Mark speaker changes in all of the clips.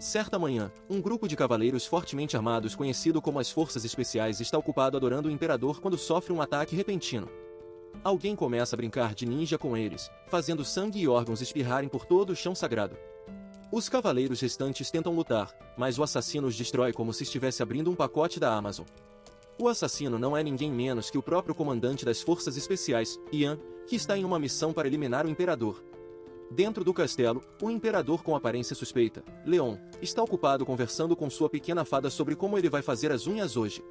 Speaker 1: Certa manhã, um grupo de cavaleiros fortemente armados conhecido como as Forças Especiais está ocupado adorando o Imperador quando sofre um ataque repentino. Alguém começa a brincar de ninja com eles, fazendo sangue e órgãos espirrarem por todo o chão sagrado. Os cavaleiros restantes tentam lutar, mas o assassino os destrói como se estivesse abrindo um pacote da Amazon. O assassino não é ninguém menos que o próprio comandante das Forças Especiais, Yan, que está em uma missão para eliminar o Imperador. Dentro do castelo, o Imperador com aparência suspeita, Leon, está ocupado conversando com sua pequena fada sobre como ele vai fazer as unhas hoje.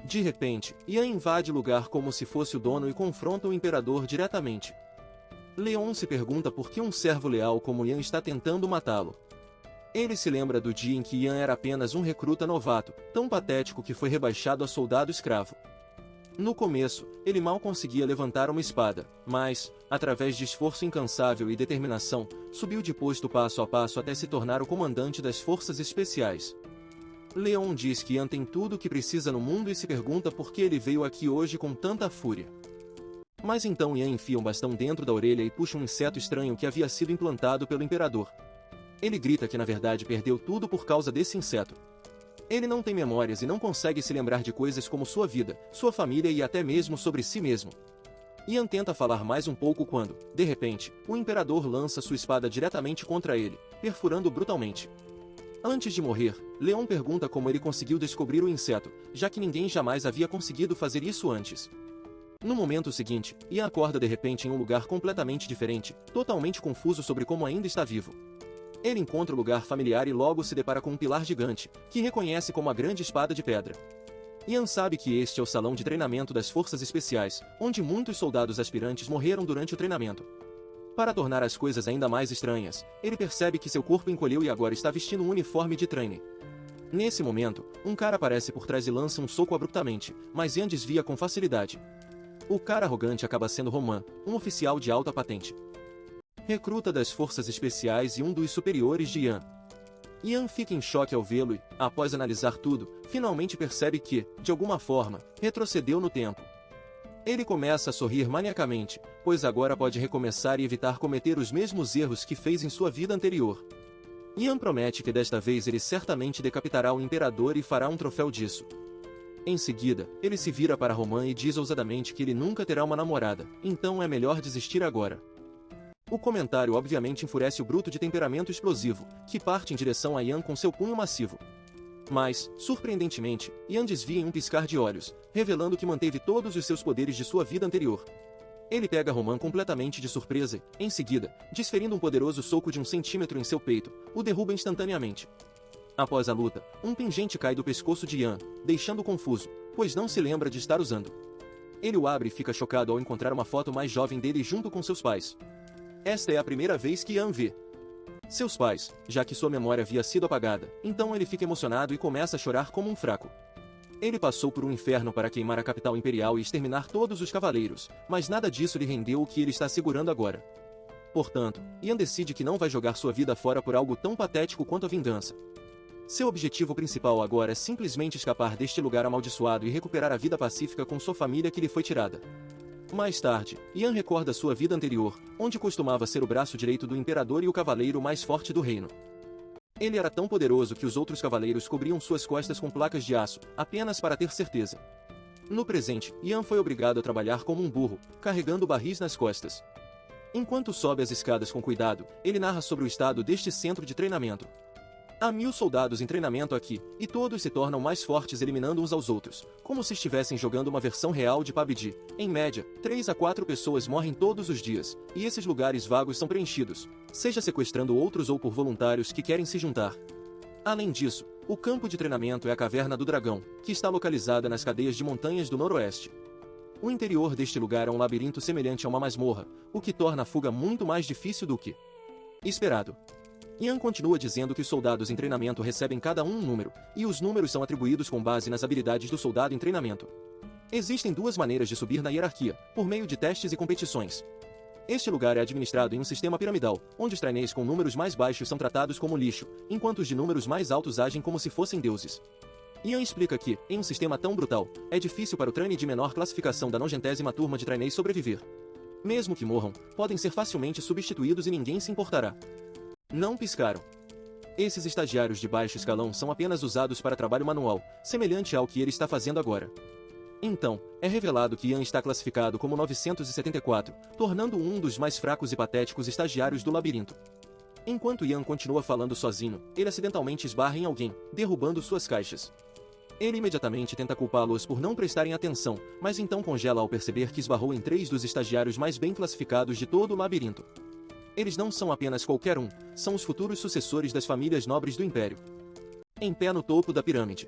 Speaker 1: De repente, Yan invade o lugar como se fosse o dono e confronta o Imperador diretamente. Leon se pergunta por que um servo leal como Yan está tentando matá-lo. Ele se lembra do dia em que Yan era apenas um recruta novato, tão patético que foi rebaixado a soldado escravo. No começo, ele mal conseguia levantar uma espada, mas, através de esforço incansável e determinação, subiu de posto passo a passo até se tornar o comandante das Forças Especiais. Leon diz que Yan tem tudo o que precisa no mundo e se pergunta por que ele veio aqui hoje com tanta fúria. Mas então Yan enfia um bastão dentro da orelha e puxa um inseto estranho que havia sido implantado pelo Imperador. Ele grita que na verdade perdeu tudo por causa desse inseto. Ele não tem memórias e não consegue se lembrar de coisas como sua vida, sua família e até mesmo sobre si mesmo. Yan tenta falar mais um pouco quando, de repente, o Imperador lança sua espada diretamente contra ele, perfurando brutalmente. Antes de morrer, Leon pergunta como ele conseguiu descobrir o inseto, já que ninguém jamais havia conseguido fazer isso antes. No momento seguinte, Yan acorda de repente em um lugar completamente diferente, totalmente confuso sobre como ainda está vivo. Ele encontra o lugar familiar e logo se depara com um pilar gigante, que reconhece como a grande espada de pedra. Yan sabe que este é o salão de treinamento das Forças Especiais, onde muitos soldados aspirantes morreram durante o treinamento. Para tornar as coisas ainda mais estranhas, ele percebe que seu corpo encolheu e agora está vestindo um uniforme de treine. Nesse momento, um cara aparece por trás e lança um soco abruptamente, mas Yan desvia com facilidade. O cara arrogante acaba sendo Roman, um oficial de alta patente. Recruta das Forças Especiais e um dos superiores de Yan. Yan fica em choque ao vê-lo e, após analisar tudo, finalmente percebe que, de alguma forma, retrocedeu no tempo. Ele começa a sorrir maniacamente, pois agora pode recomeçar e evitar cometer os mesmos erros que fez em sua vida anterior. Yan promete que desta vez ele certamente decapitará o Imperador e fará um troféu disso. Em seguida, ele se vira para Roman e diz ousadamente que ele nunca terá uma namorada, então é melhor desistir agora. O comentário obviamente enfurece o bruto de temperamento explosivo, que parte em direção a Yan com seu punho massivo. Mas, surpreendentemente, Yan desvia em um piscar de olhos, revelando que manteve todos os seus poderes de sua vida anterior. Ele pega Roman completamente de surpresa e, em seguida, desferindo um poderoso soco de 1 centímetro em seu peito, o derruba instantaneamente. Após a luta, um pingente cai do pescoço de Yan, deixando-o confuso, pois não se lembra de estar usando. Ele o abre e fica chocado ao encontrar uma foto mais jovem dele junto com seus pais. Esta é a primeira vez que Yan vê seus pais, já que sua memória havia sido apagada, então ele fica emocionado e começa a chorar como um fraco. Ele passou por um inferno para queimar a capital imperial e exterminar todos os cavaleiros, mas nada disso lhe rendeu o que ele está segurando agora. Portanto, Yan decide que não vai jogar sua vida fora por algo tão patético quanto a vingança. Seu objetivo principal agora é simplesmente escapar deste lugar amaldiçoado e recuperar a vida pacífica com sua família que lhe foi tirada. Mais tarde, Yan recorda sua vida anterior, onde costumava ser o braço direito do Imperador e o cavaleiro mais forte do reino. Ele era tão poderoso que os outros cavaleiros cobriam suas costas com placas de aço, apenas para ter certeza. No presente, Yan foi obrigado a trabalhar como um burro, carregando barris nas costas. Enquanto sobe as escadas com cuidado, ele narra sobre o estado deste centro de treinamento. Há 1000 soldados em treinamento aqui, e todos se tornam mais fortes eliminando uns aos outros, como se estivessem jogando uma versão real de PUBG. Em média, 3 a 4 pessoas morrem todos os dias, e esses lugares vagos são preenchidos, seja sequestrando outros ou por voluntários que querem se juntar. Além disso, o campo de treinamento é a Caverna do Dragão, que está localizada nas cadeias de montanhas do noroeste. O interior deste lugar é um labirinto semelhante a uma masmorra, o que torna a fuga muito mais difícil do que esperado. Yan continua dizendo que os soldados em treinamento recebem cada um número, e os números são atribuídos com base nas habilidades do soldado em treinamento. Existem 2 maneiras de subir na hierarquia, por meio de testes e competições. Este lugar é administrado em um sistema piramidal, onde os trainees com números mais baixos são tratados como lixo, enquanto os de números mais altos agem como se fossem deuses. Yan explica que, em um sistema tão brutal, é difícil para o trainee de menor classificação da 90ª turma de trainees sobreviver. Mesmo que morram, podem ser facilmente substituídos e ninguém se importará. Não piscaram. Esses estagiários de baixo escalão são apenas usados para trabalho manual, semelhante ao que ele está fazendo agora. Então, é revelado que Ian está classificado como 974, tornando-o um dos mais fracos e patéticos estagiários do labirinto. Enquanto Ian continua falando sozinho, ele acidentalmente esbarra em alguém, derrubando suas caixas. Ele imediatamente tenta culpá-los por não prestarem atenção, mas então congela ao perceber que esbarrou em 3 dos estagiários mais bem classificados de todo o labirinto. Eles não são apenas qualquer um, são os futuros sucessores das famílias nobres do Império. Em pé no topo da pirâmide.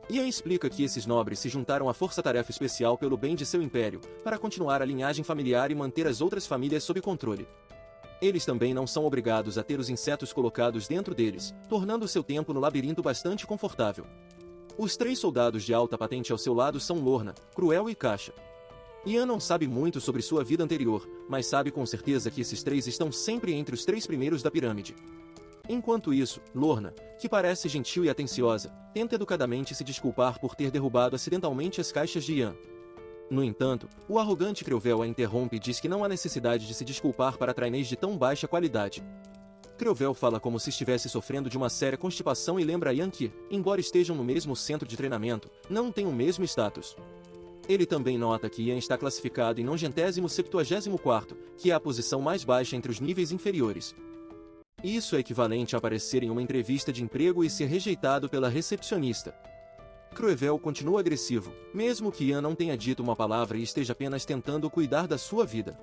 Speaker 1: Ian explica que esses nobres se juntaram à força-tarefa especial pelo bem de seu império, para continuar a linhagem familiar e manter as outras famílias sob controle. Eles também não são obrigados a ter os insetos colocados dentro deles, tornando seu tempo no labirinto bastante confortável. Os 3 soldados de alta patente ao seu lado são Lorna, Cruel e Caixa. Ian não sabe muito sobre sua vida anterior, mas sabe com certeza que esses 3 estão sempre entre os 3 primeiros da pirâmide. Enquanto isso, Lorna, que parece gentil e atenciosa, tenta educadamente se desculpar por ter derrubado acidentalmente as caixas de Ian. No entanto, o arrogante Creuvel a interrompe e diz que não há necessidade de se desculpar para trainees de tão baixa qualidade. Creuvel fala como se estivesse sofrendo de uma séria constipação e lembra a Ian que, embora estejam no mesmo centro de treinamento, não têm o mesmo status. Ele também nota que Ian está classificado em 97º, que é a posição mais baixa entre os níveis inferiores. Isso é equivalente a aparecer em uma entrevista de emprego e ser rejeitado pela recepcionista. Creuvel continua agressivo, mesmo que Ian não tenha dito uma palavra e esteja apenas tentando cuidar da sua vida.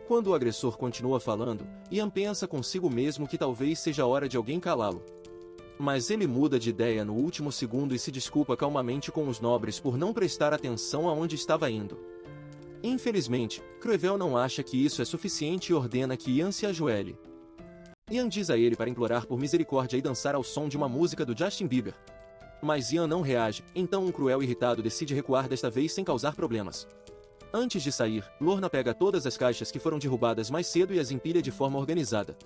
Speaker 1: Quando o agressor continua falando, Ian pensa consigo mesmo que talvez seja hora de alguém calá-lo. Mas ele muda de ideia no último segundo e se desculpa calmamente com os nobres por não prestar atenção aonde estava indo. Infelizmente, Creuvel não acha que isso é suficiente e ordena que Ian se ajoelhe. Ian diz a ele para implorar por misericórdia e dançar ao som de uma música do Justin Bieber. Mas Ian não reage, então um Cruel irritado decide recuar desta vez sem causar problemas. Antes de sair, Lorna pega todas as caixas que foram derrubadas mais cedo e as empilha de forma organizada.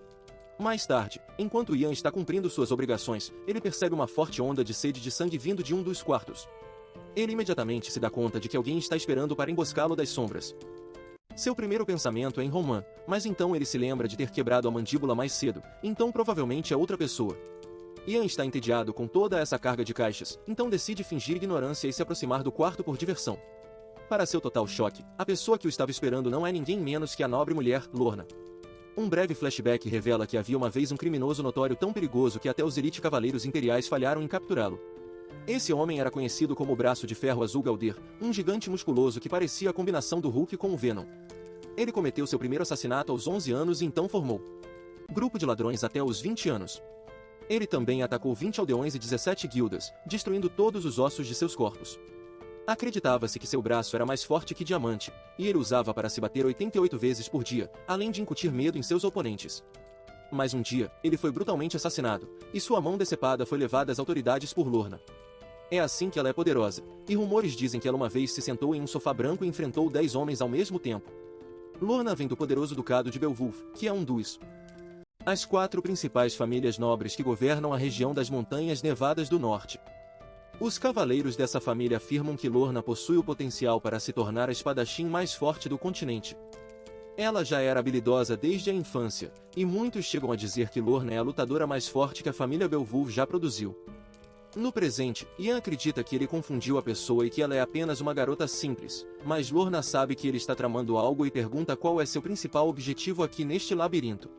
Speaker 1: Mais tarde, enquanto Ian está cumprindo suas obrigações, ele percebe uma forte onda de sede de sangue vindo de um dos quartos. Ele imediatamente se dá conta de que alguém está esperando para emboscá-lo das sombras. Seu primeiro pensamento é em Roman, mas então ele se lembra de ter quebrado a mandíbula mais cedo, então provavelmente é outra pessoa. Ian está entediado com toda essa carga de caixas, então decide fingir ignorância e se aproximar do quarto por diversão. Para seu total choque, a pessoa que o estava esperando não é ninguém menos que a nobre mulher, Lorna. Um breve flashback revela que havia uma vez um criminoso notório tão perigoso que até os elite cavaleiros imperiais falharam em capturá-lo. Esse homem era conhecido como o Braço de Ferro Azul Galder, um gigante musculoso que parecia a combinação do Hulk com o Venom. Ele cometeu seu primeiro assassinato aos 11 anos e então formou grupo de ladrões até os 20 anos. Ele também atacou 20 aldeões e 17 guildas, destruindo todos os ossos de seus corpos. Acreditava-se que seu braço era mais forte que diamante, e ele usava para se bater 88 vezes por dia, além de incutir medo em seus oponentes. Mas um dia, ele foi brutalmente assassinado, e sua mão decepada foi levada às autoridades por Lorna. É assim que ela é poderosa, e rumores dizem que ela uma vez se sentou em um sofá branco e enfrentou 10 homens ao mesmo tempo. Lorna vem do poderoso ducado de Beowulf, que é um dos as 4 principais famílias nobres que governam a região das Montanhas Nevadas do Norte. Os cavaleiros dessa família afirmam que Lorna possui o potencial para se tornar a espadachim mais forte do continente. Ela já era habilidosa desde a infância, e muitos chegam a dizer que Lorna é a lutadora mais forte que a família Beowulf já produziu. No presente, Ian acredita que ele confundiu a pessoa e que ela é apenas uma garota simples, mas Lorna sabe que ele está tramando algo e pergunta qual é seu principal objetivo aqui neste labirinto.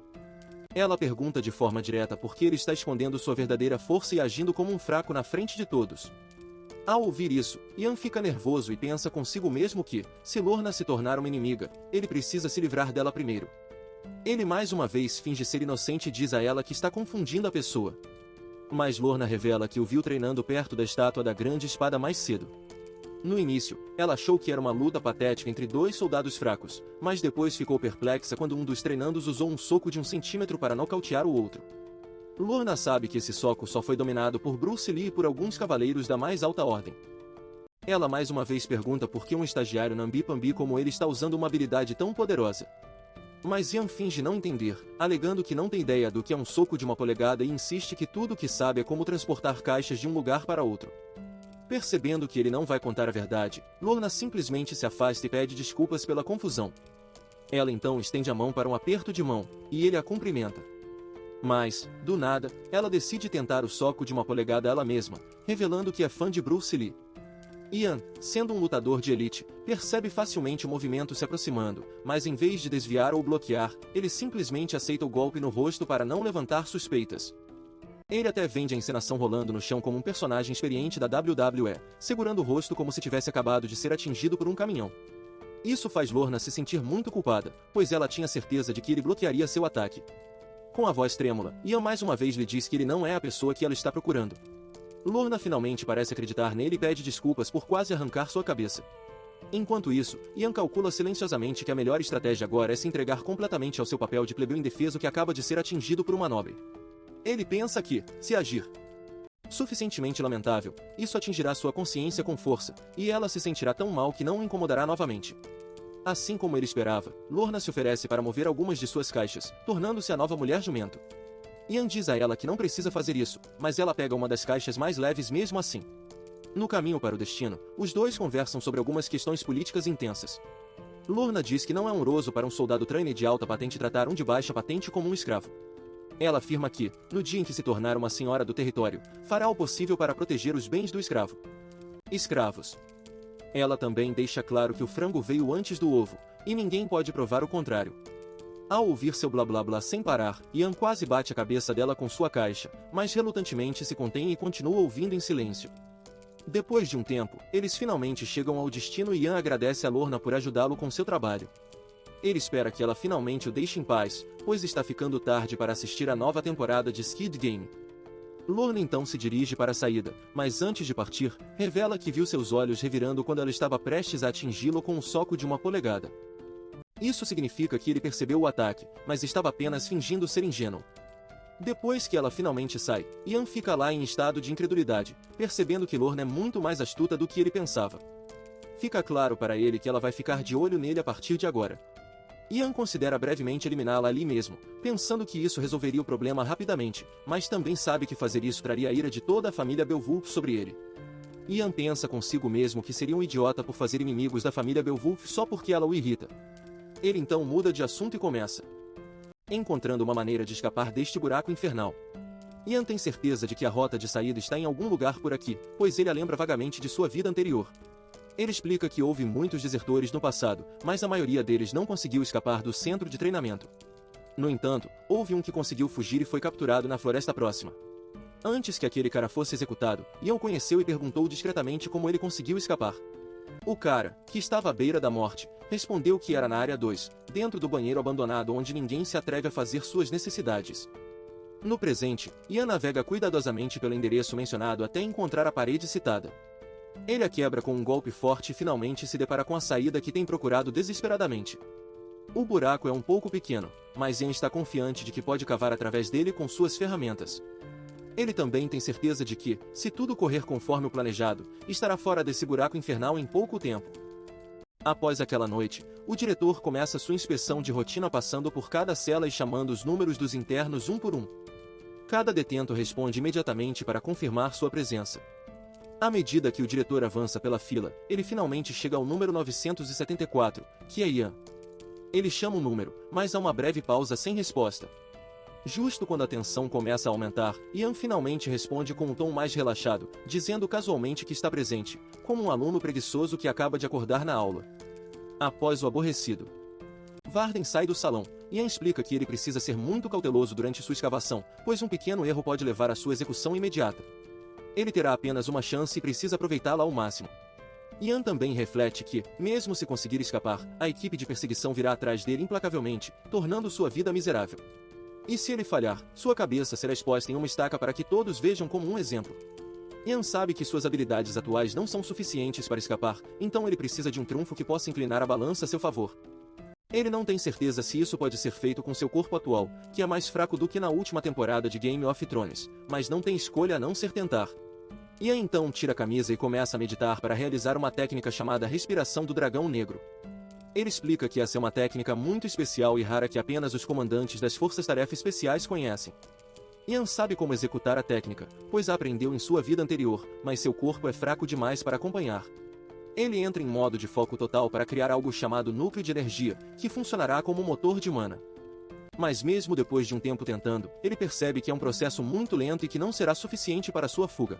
Speaker 1: Ela pergunta de forma direta por que ele está escondendo sua verdadeira força e agindo como um fraco na frente de todos. Ao ouvir isso, Ian fica nervoso e pensa consigo mesmo que, se Lorna se tornar uma inimiga, ele precisa se livrar dela primeiro. Ele mais uma vez finge ser inocente e diz a ela que está confundindo a pessoa. Mas Lorna revela que o viu treinando perto da estátua da grande espada mais cedo. No início, ela achou que era uma luta patética entre 2 soldados fracos, mas depois ficou perplexa quando um dos treinandos usou um soco de 1 centímetro para nocautear o outro. Lorna sabe que esse soco só foi dominado por Bruce Lee e por alguns cavaleiros da mais alta ordem. Ela mais uma vez pergunta por que um estagiário Nambi-Pambi como ele está usando uma habilidade tão poderosa. Mas Ian finge não entender, alegando que não tem ideia do que é um soco de 1 polegada e insiste que tudo o que sabe é como transportar caixas de um lugar para outro. Percebendo que ele não vai contar a verdade, Lorna simplesmente se afasta e pede desculpas pela confusão. Ela então estende a mão para um aperto de mão, e ele a cumprimenta. Mas, do nada, ela decide tentar o soco de uma polegada ela mesma, revelando que é fã de Bruce Lee. Ian, sendo um lutador de elite, percebe facilmente o movimento se aproximando, mas em vez de desviar ou bloquear, ele simplesmente aceita o golpe no rosto para não levantar suspeitas. Ele até vende a encenação rolando no chão como um personagem experiente da WWE, segurando o rosto como se tivesse acabado de ser atingido por um caminhão. Isso faz Lorna se sentir muito culpada, pois ela tinha certeza de que ele bloquearia seu ataque. Com a voz trêmula, Ian mais uma vez lhe diz que ele não é a pessoa que ela está procurando. Lorna finalmente parece acreditar nele e pede desculpas por quase arrancar sua cabeça. Enquanto isso, Ian calcula silenciosamente que a melhor estratégia agora é se entregar completamente ao seu papel de plebeu indefeso que acaba de ser atingido por uma nobre. Ele pensa que, se agir suficientemente lamentável, isso atingirá sua consciência com força, e ela se sentirá tão mal que não o incomodará novamente. Assim como ele esperava, Lorna se oferece para mover algumas de suas caixas, tornando-se a nova mulher jumento. Ian diz a ela que não precisa fazer isso, mas ela pega uma das caixas mais leves mesmo assim. No caminho para o destino, os dois conversam sobre algumas questões políticas intensas. Lorna diz que não é honroso para um soldado trainee de alta patente tratar um de baixa patente como um escravo. Ela afirma que, no dia em que se tornar uma senhora do território, fará o possível para proteger os bens do escravo. Escravos. Ela também deixa claro que o frango veio antes do ovo, e ninguém pode provar o contrário. Ao ouvir seu blá blá blá sem parar, Ian quase bate a cabeça dela com sua caixa, mas relutantemente se contém e continua ouvindo em silêncio. Depois de um tempo, eles finalmente chegam ao destino e Ian agradece a Lorna por ajudá-lo com seu trabalho. Ele espera que ela finalmente o deixe em paz, pois está ficando tarde para assistir a nova temporada de Squid Game. Lorna então se dirige para a saída, mas antes de partir, revela que viu seus olhos revirando quando ela estava prestes a atingi-lo com um soco de uma polegada. Isso significa que ele percebeu o ataque, mas estava apenas fingindo ser ingênuo. Depois que ela finalmente sai, Ian fica lá em estado de incredulidade, percebendo que Lorna é muito mais astuta do que ele pensava. Fica claro para ele que ela vai ficar de olho nele a partir de agora. Ian considera brevemente eliminá-la ali mesmo, pensando que isso resolveria o problema rapidamente, mas também sabe que fazer isso traria a ira de toda a família Beowulf sobre ele. Ian pensa consigo mesmo que seria um idiota por fazer inimigos da família Beowulf só porque ela o irrita. Ele então muda de assunto e começa encontrando uma maneira de escapar deste buraco infernal. Ian tem certeza de que a rota de saída está em algum lugar por aqui, pois ele a lembra vagamente de sua vida anterior. Ele explica que houve muitos desertores no passado, mas a maioria deles não conseguiu escapar do centro de treinamento. No entanto, houve um que conseguiu fugir e foi capturado na floresta próxima. Antes que aquele cara fosse executado, Ian o conheceu e perguntou discretamente como ele conseguiu escapar. O cara, que estava à beira da morte, respondeu que era na área 2, dentro do banheiro abandonado onde ninguém se atreve a fazer suas necessidades. No presente, Ian navega cuidadosamente pelo endereço mencionado até encontrar a parede citada. Ele a quebra com um golpe forte e finalmente se depara com a saída que tem procurado desesperadamente. O buraco é um pouco pequeno, mas Ian está confiante de que pode cavar através dele com suas ferramentas. Ele também tem certeza de que, se tudo correr conforme o planejado, estará fora desse buraco infernal em pouco tempo. Após aquela noite, o diretor começa sua inspeção de rotina passando por cada cela e chamando os números dos internos um por um. Cada detento responde imediatamente para confirmar sua presença. À medida que o diretor avança pela fila, ele finalmente chega ao número 974, que é Ian. Ele chama o número, mas há uma breve pausa sem resposta. Justo quando a tensão começa a aumentar, Ian finalmente responde com um tom mais relaxado, dizendo casualmente que está presente, como um aluno preguiçoso que acaba de acordar na aula. Após o aborrecido Varden sai do salão. Ian explica que ele precisa ser muito cauteloso durante sua escavação, pois um pequeno erro pode levar à sua execução imediata. Ele terá apenas uma chance e precisa aproveitá-la ao máximo. Ian também reflete que, mesmo se conseguir escapar, a equipe de perseguição virá atrás dele implacavelmente, tornando sua vida miserável. E se ele falhar, sua cabeça será exposta em uma estaca para que todos vejam como um exemplo. Ian sabe que suas habilidades atuais não são suficientes para escapar, então ele precisa de um trunfo que possa inclinar a balança a seu favor. Ele não tem certeza se isso pode ser feito com seu corpo atual, que é mais fraco do que na última temporada de Game of Thrones, mas não tem escolha a não ser tentar. Ian então tira a camisa e começa a meditar para realizar uma técnica chamada Respiração do Dragão Negro. Ele explica que essa é uma técnica muito especial e rara que apenas os comandantes das forças-tarefa especiais conhecem. Ian sabe como executar a técnica, pois a aprendeu em sua vida anterior, mas seu corpo é fraco demais para acompanhar. Ele entra em modo de foco total para criar algo chamado núcleo de energia, que funcionará como motor de mana. Mas mesmo depois de um tempo tentando, ele percebe que é um processo muito lento e que não será suficiente para sua fuga.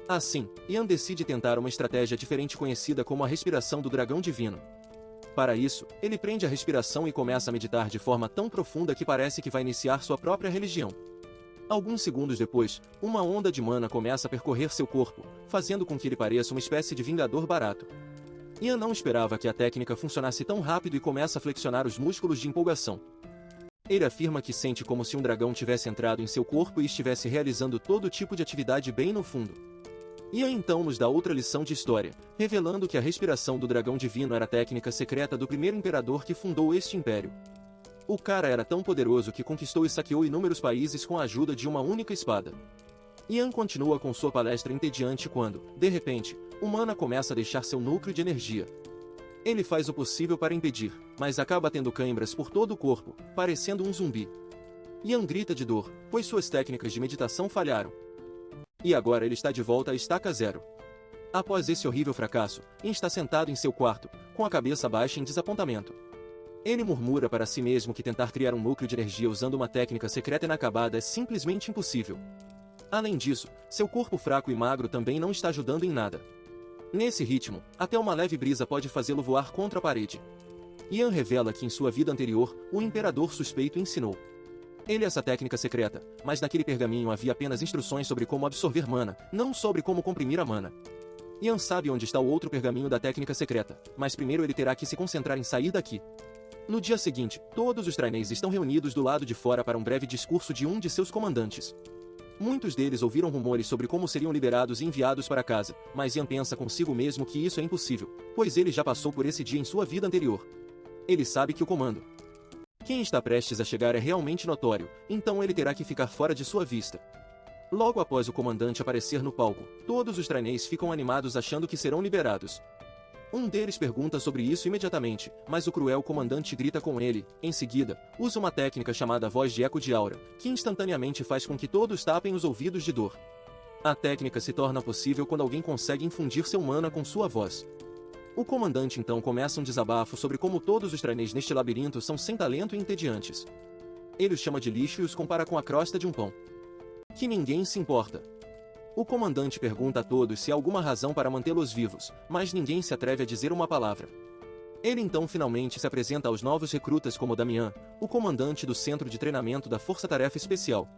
Speaker 1: Assim, Ian decide tentar uma estratégia diferente conhecida como a respiração do dragão divino. Para isso, ele prende a respiração e começa a meditar de forma tão profunda que parece que vai iniciar sua própria religião. Alguns segundos depois, uma onda de mana começa a percorrer seu corpo, fazendo com que ele pareça uma espécie de vingador barato. Ian não esperava que a técnica funcionasse tão rápido e começa a flexionar os músculos de empolgação. Ele afirma que sente como se um dragão tivesse entrado em seu corpo e estivesse realizando todo tipo de atividade bem no fundo. Ian então nos dá outra lição de história, revelando que a respiração do dragão divino era a técnica secreta do primeiro imperador que fundou este império. O cara era tão poderoso que conquistou e saqueou inúmeros países com a ajuda de uma única espada. Ian continua com sua palestra entediante quando, de repente, o mana começa a deixar seu núcleo de energia. Ele faz o possível para impedir, mas acaba tendo câimbras por todo o corpo, parecendo um zumbi. Ian grita de dor, pois suas técnicas de meditação falharam. E agora ele está de volta à estaca zero. Após esse horrível fracasso, Ian está sentado em seu quarto, com a cabeça baixa em desapontamento. Ele murmura para si mesmo que tentar criar um núcleo de energia usando uma técnica secreta inacabada é simplesmente impossível. Além disso, seu corpo fraco e magro também não está ajudando em nada. Nesse ritmo, até uma leve brisa pode fazê-lo voar contra a parede. Ian revela que em sua vida anterior, o imperador suspeito ensinou ele essa técnica secreta, mas naquele pergaminho havia apenas instruções sobre como absorver mana, não sobre como comprimir a mana. Ian sabe onde está o outro pergaminho da técnica secreta, mas primeiro ele terá que se concentrar em sair daqui. No dia seguinte, todos os trainees estão reunidos do lado de fora para um breve discurso de um de seus comandantes. Muitos deles ouviram rumores sobre como seriam liberados e enviados para casa, mas Ian pensa consigo mesmo que isso é impossível, pois ele já passou por esse dia em sua vida anterior. Ele sabe que o comando quem está prestes a chegar é realmente notório, então ele terá que ficar fora de sua vista. Logo após o comandante aparecer no palco, todos os trainees ficam animados achando que serão liberados. Um deles pergunta sobre isso imediatamente, mas o cruel comandante grita com ele. Em seguida, usa uma técnica chamada voz de eco de aura, que instantaneamente faz com que todos tapem os ouvidos de dor. A técnica se torna possível quando alguém consegue infundir seu mana com sua voz. O comandante então começa um desabafo sobre como todos os trainees neste labirinto são sem talento e entediantes. Ele os chama de lixo e os compara com a crosta de um pão. Que ninguém se importa. O comandante pergunta a todos se há alguma razão para mantê-los vivos, mas ninguém se atreve a dizer uma palavra. Ele então finalmente se apresenta aos novos recrutas como Damian, o comandante do centro de treinamento da Força Tarefa Especial.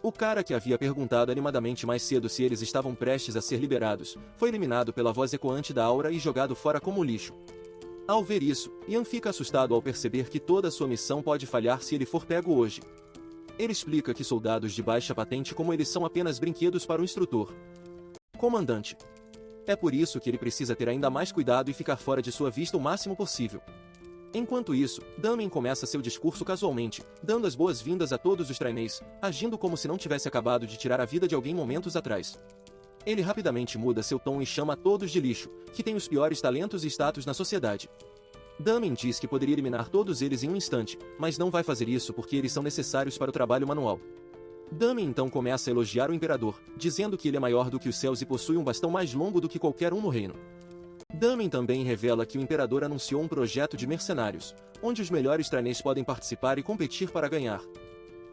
Speaker 1: O cara que havia perguntado animadamente mais cedo se eles estavam prestes a ser liberados, foi eliminado pela voz ecoante da aura e jogado fora como lixo. Ao ver isso, Ian fica assustado ao perceber que toda sua missão pode falhar se ele for pego hoje. Ele explica que soldados de baixa patente como eles são apenas brinquedos para o instrutor. Comandante. É por isso que ele precisa ter ainda mais cuidado e ficar fora de sua vista o máximo possível. Enquanto isso, Damien começa seu discurso casualmente, dando as boas-vindas a todos os trainees, agindo como se não tivesse acabado de tirar a vida de alguém momentos atrás. Ele rapidamente muda seu tom e chama a todos de lixo, que têm os piores talentos e status na sociedade. Damien diz que poderia eliminar todos eles em um instante, mas não vai fazer isso porque eles são necessários para o trabalho manual. Damien então começa a elogiar o imperador, dizendo que ele é maior do que os céus e possui um bastão mais longo do que qualquer um no reino. Damien também revela que o imperador anunciou um projeto de mercenários, onde os melhores trainees podem participar e competir para ganhar.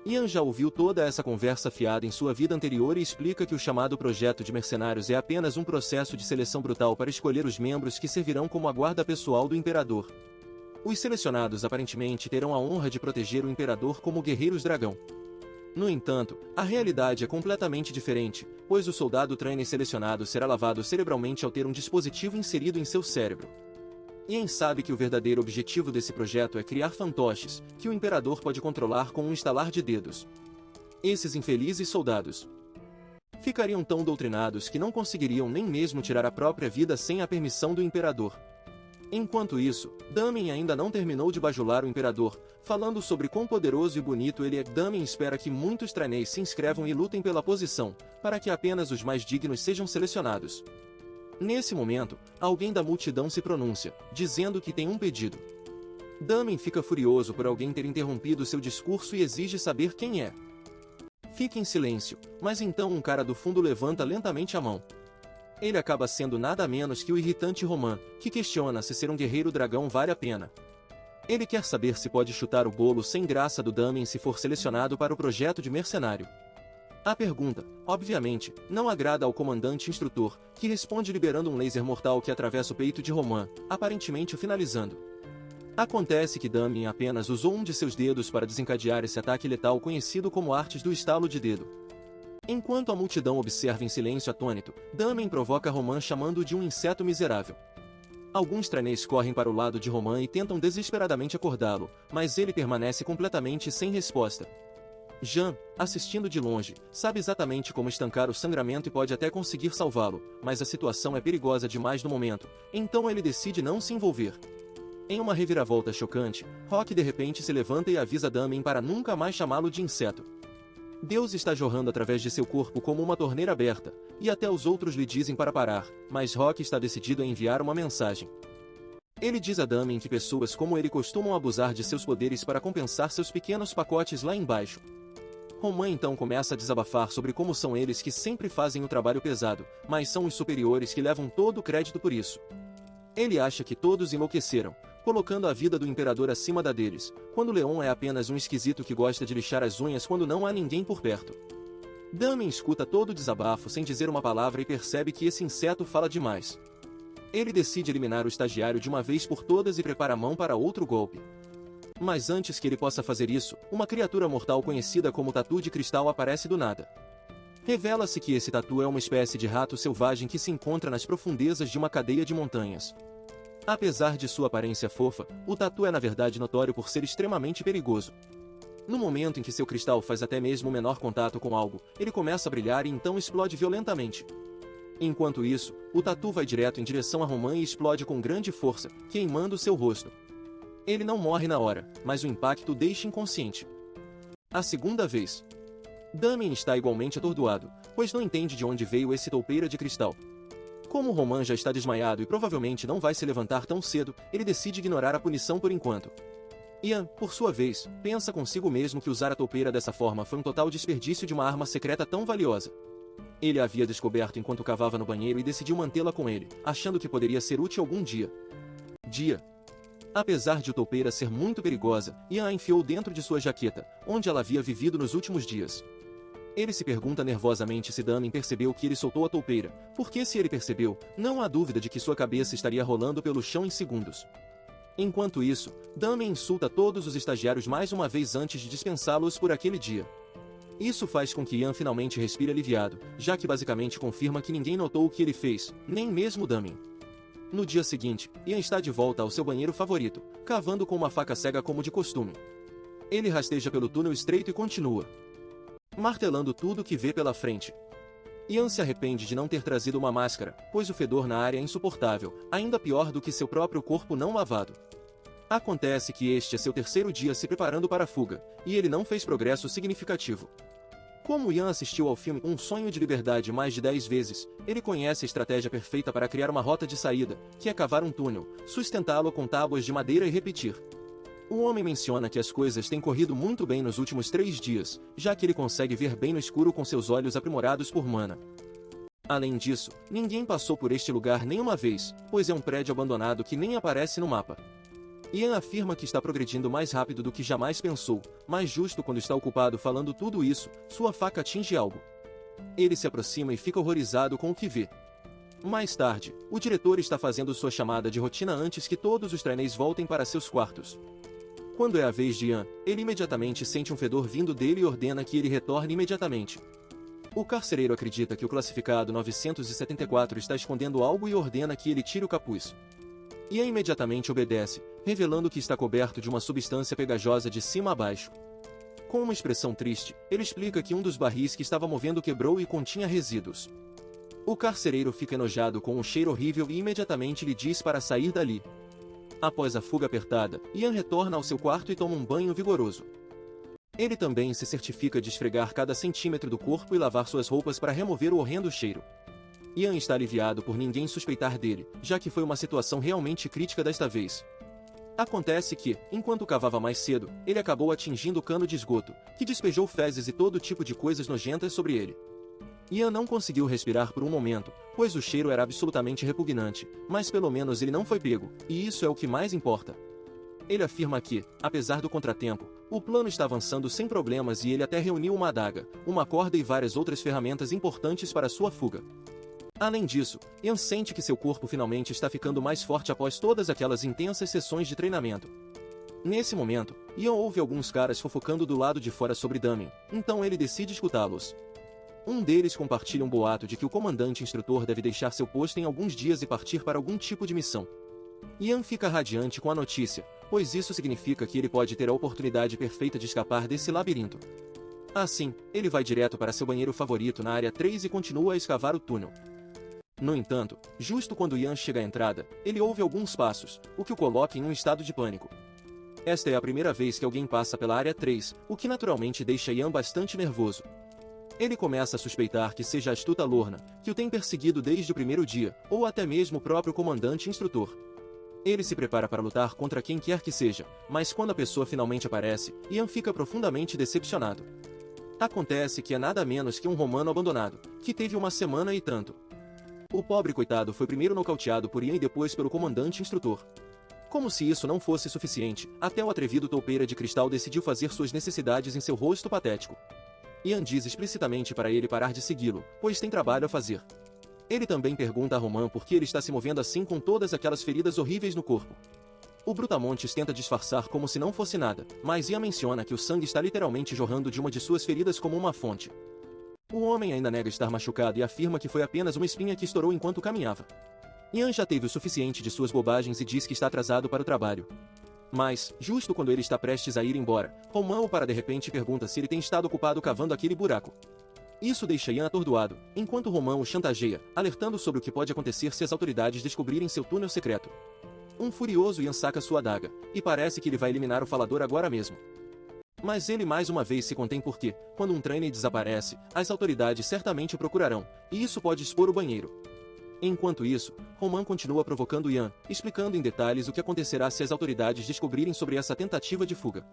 Speaker 1: Ian já ouviu toda essa conversa fiada em sua vida anterior e explica que o chamado projeto de mercenários é apenas um processo de seleção brutal para escolher os membros que servirão como a guarda pessoal do imperador. Os selecionados aparentemente terão a honra de proteger o imperador como guerreiros dragão. No entanto, a realidade é completamente diferente, pois o soldado trainee selecionado será lavado cerebralmente ao ter um dispositivo inserido em seu cérebro. Ian sabe que o verdadeiro objetivo desse projeto é criar fantoches, que o imperador pode controlar com um estalar de dedos. Esses infelizes soldados ficariam tão doutrinados que não conseguiriam nem mesmo tirar a própria vida sem a permissão do imperador. Enquanto isso, Damien ainda não terminou de bajular o imperador, falando sobre quão poderoso e bonito ele é. Damien espera que muitos trainees se inscrevam e lutem pela posição, para que apenas os mais dignos sejam selecionados. Nesse momento, alguém da multidão se pronuncia, dizendo que tem um pedido. Damien fica furioso por alguém ter interrompido seu discurso e exige saber quem é. Fica em silêncio, mas então um cara do fundo levanta lentamente a mão. Ele acaba sendo nada menos que o irritante Roman, que questiona se ser um guerreiro dragão vale a pena. Ele quer saber se pode chutar o bolo sem graça do Damien se for selecionado para o projeto de mercenário. A pergunta, obviamente, não agrada ao comandante instrutor, que responde liberando um laser mortal que atravessa o peito de Roman, aparentemente o finalizando. Acontece que Damien apenas usou um de seus dedos para desencadear esse ataque letal conhecido como artes do estalo de dedo. Enquanto a multidão observa em silêncio atônito, Damien provoca Roman chamando-o de um inseto miserável. Alguns trainees correm para o lado de Roman e tentam desesperadamente acordá-lo, mas ele permanece completamente sem resposta. Jean, assistindo de longe, sabe exatamente como estancar o sangramento e pode até conseguir salvá-lo, mas a situação é perigosa demais no momento, então ele decide não se envolver. Em uma reviravolta chocante, Rock de repente se levanta e avisa Damien para nunca mais chamá-lo de inseto. Deus está jorrando através de seu corpo como uma torneira aberta, e até os outros lhe dizem para parar, mas Rock está decidido a enviar uma mensagem. Ele diz a Damien que pessoas como ele costumam abusar de seus poderes para compensar seus pequenos pacotes lá embaixo. Roman então começa a desabafar sobre como são eles que sempre fazem o trabalho pesado, mas são os superiores que levam todo o crédito por isso. Ele acha que todos enlouqueceram, colocando a vida do imperador acima da deles, quando Leon é apenas um esquisito que gosta de lixar as unhas quando não há ninguém por perto. Damien escuta todo o desabafo sem dizer uma palavra e percebe que esse inseto fala demais. Ele decide eliminar o estagiário de uma vez por todas e prepara a mão para outro golpe. Mas antes que ele possa fazer isso, uma criatura mortal conhecida como Tatu de Cristal aparece do nada. Revela-se que esse tatu é uma espécie de rato selvagem que se encontra nas profundezas de uma cadeia de montanhas. Apesar de sua aparência fofa, o tatu é na verdade notório por ser extremamente perigoso. No momento em que seu cristal faz até mesmo o menor contato com algo, ele começa a brilhar e então explode violentamente. Enquanto isso, o tatu vai direto em direção a Roman e explode com grande força, queimando seu rosto. Ele não morre na hora, mas o impacto o deixa inconsciente. A segunda vez. Damien está igualmente atordoado, pois não entende de onde veio esse toupeira de cristal. Como Roman já está desmaiado e provavelmente não vai se levantar tão cedo, ele decide ignorar a punição por enquanto. Ian, por sua vez, pensa consigo mesmo que usar a toupeira dessa forma foi um total desperdício de uma arma secreta tão valiosa. Ele a havia descoberto enquanto cavava no banheiro e decidiu mantê-la com ele, achando que poderia ser útil algum dia. Apesar de a toupeira ser muito perigosa, Ian a enfiou dentro de sua jaqueta, onde ela havia vivido nos últimos dias. Ele se pergunta nervosamente se Damien percebeu que ele soltou a toupeira, porque se ele percebeu, não há dúvida de que sua cabeça estaria rolando pelo chão em segundos. Enquanto isso, Damien insulta todos os estagiários mais uma vez antes de dispensá-los por aquele dia. Isso faz com que Ian finalmente respire aliviado, já que basicamente confirma que ninguém notou o que ele fez, nem mesmo Damien. No dia seguinte, Ian está de volta ao seu banheiro favorito, cavando com uma faca cega como de costume. Ele rasteja pelo túnel estreito e continua martelando tudo que vê pela frente. Ian se arrepende de não ter trazido uma máscara, pois o fedor na área é insuportável, ainda pior do que seu próprio corpo não lavado. Acontece que este é seu terceiro dia se preparando para a fuga, e ele não fez progresso significativo. Como Ian assistiu ao filme Um Sonho de Liberdade mais de 10 vezes, ele conhece a estratégia perfeita para criar uma rota de saída, que é cavar um túnel, sustentá-lo com tábuas de madeira e repetir. O homem menciona que as coisas têm corrido muito bem nos últimos 3 dias, já que ele consegue ver bem no escuro com seus olhos aprimorados por mana. Além disso, ninguém passou por este lugar nenhuma vez, pois é um prédio abandonado que nem aparece no mapa. Ian afirma que está progredindo mais rápido do que jamais pensou, mas justo quando está ocupado falando tudo isso, sua faca atinge algo. Ele se aproxima e fica horrorizado com o que vê. Mais tarde, o diretor está fazendo sua chamada de rotina antes que todos os trainees voltem para seus quartos. Quando é a vez de Ian, ele imediatamente sente um fedor vindo dele e ordena que ele retorne imediatamente. O carcereiro acredita que o classificado 974 está escondendo algo e ordena que ele tire o capuz. Ian imediatamente obedece, revelando que está coberto de uma substância pegajosa de cima a baixo. Com uma expressão triste, ele explica que um dos barris que estava movendo quebrou e continha resíduos. O carcereiro fica enojado com um cheiro horrível e imediatamente lhe diz para sair dali. Após a fuga apertada, Ian retorna ao seu quarto e toma um banho vigoroso. Ele também se certifica de esfregar cada centímetro do corpo e lavar suas roupas para remover o horrendo cheiro. Ian está aliviado por ninguém suspeitar dele, já que foi uma situação realmente crítica desta vez. Acontece que, enquanto cavava mais cedo, ele acabou atingindo o cano de esgoto, que despejou fezes e todo tipo de coisas nojentas sobre ele. Ian não conseguiu respirar por um momento, pois o cheiro era absolutamente repugnante, mas pelo menos ele não foi pego, e isso é o que mais importa. Ele afirma que, apesar do contratempo, o plano está avançando sem problemas e ele até reuniu uma adaga, uma corda e várias outras ferramentas importantes para sua fuga. Além disso, Ian sente que seu corpo finalmente está ficando mais forte após todas aquelas intensas sessões de treinamento. Nesse momento, Ian ouve alguns caras fofocando do lado de fora sobre Damien, então ele decide escutá-los. Um deles compartilha um boato de que o comandante instrutor deve deixar seu posto em alguns dias e partir para algum tipo de missão. Ian fica radiante com a notícia, pois isso significa que ele pode ter a oportunidade perfeita de escapar desse labirinto. Assim, ele vai direto para seu banheiro favorito na área 3 e continua a escavar o túnel. No entanto, justo quando Ian chega à entrada, ele ouve alguns passos, o que o coloca em um estado de pânico. Esta é a primeira vez que alguém passa pela área 3, o que naturalmente deixa Ian bastante nervoso. Ele começa a suspeitar que seja a astuta Lorna, que o tem perseguido desde o primeiro dia, ou até mesmo o próprio comandante instrutor. Ele se prepara para lutar contra quem quer que seja, mas quando a pessoa finalmente aparece, Ian fica profundamente decepcionado. Acontece que é nada menos que um romano abandonado, que teve uma semana e tanto. O pobre coitado foi primeiro nocauteado por Ian e depois pelo comandante instrutor. Como se isso não fosse suficiente, até o atrevido toupeira de cristal decidiu fazer suas necessidades em seu rosto patético. Ian diz explicitamente para ele parar de segui-lo, pois tem trabalho a fazer. Ele também pergunta a Roman por que ele está se movendo assim com todas aquelas feridas horríveis no corpo. O Brutamontes tenta disfarçar como se não fosse nada, mas Ian menciona que o sangue está literalmente jorrando de uma de suas feridas como uma fonte. O homem ainda nega estar machucado e afirma que foi apenas uma espinha que estourou enquanto caminhava. Ian já teve o suficiente de suas bobagens e diz que está atrasado para o trabalho. Mas, justo quando ele está prestes a ir embora, Roman o para de repente e pergunta se ele tem estado ocupado cavando aquele buraco. Isso deixa Ian atordoado, enquanto Roman o chantageia, alertando sobre o que pode acontecer se as autoridades descobrirem seu túnel secreto. Um furioso Ian saca sua adaga, e parece que ele vai eliminar o falador agora mesmo. Mas ele mais uma vez se contém porque, quando um trainee desaparece, as autoridades certamente o procurarão, e isso pode expor o banheiro. Enquanto isso, Roman continua provocando Ian, explicando em detalhes o que acontecerá se as autoridades descobrirem sobre essa tentativa de fuga.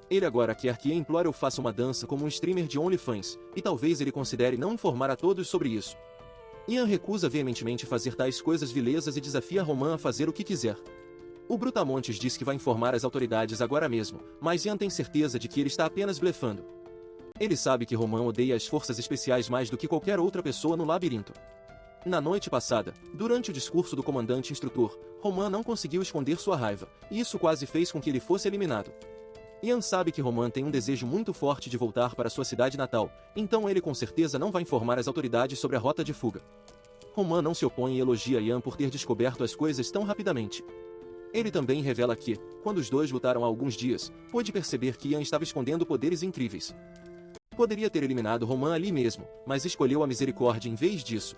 Speaker 1: Ele agora quer que Ian implore ou faça uma dança como um streamer de OnlyFans, e talvez ele considere não informar a todos sobre isso. Ian recusa veementemente fazer tais coisas vilesas e desafia Roman a fazer o que quiser. O Brutamontes diz que vai informar as autoridades agora mesmo, mas Ian tem certeza de que ele está apenas blefando. Ele sabe que Roman odeia as forças especiais mais do que qualquer outra pessoa no labirinto. Na noite passada, durante o discurso do comandante instrutor, Roman não conseguiu esconder sua raiva, e isso quase fez com que ele fosse eliminado. Ian sabe que Roman tem um desejo muito forte de voltar para sua cidade natal, então ele com certeza não vai informar as autoridades sobre a rota de fuga. Roman não se opõe e elogia Ian por ter descoberto as coisas tão rapidamente. Ele também revela que, quando os dois lutaram há alguns dias, pôde perceber que Ian estava escondendo poderes incríveis. Poderia ter eliminado Roman ali mesmo, mas escolheu a misericórdia em vez disso.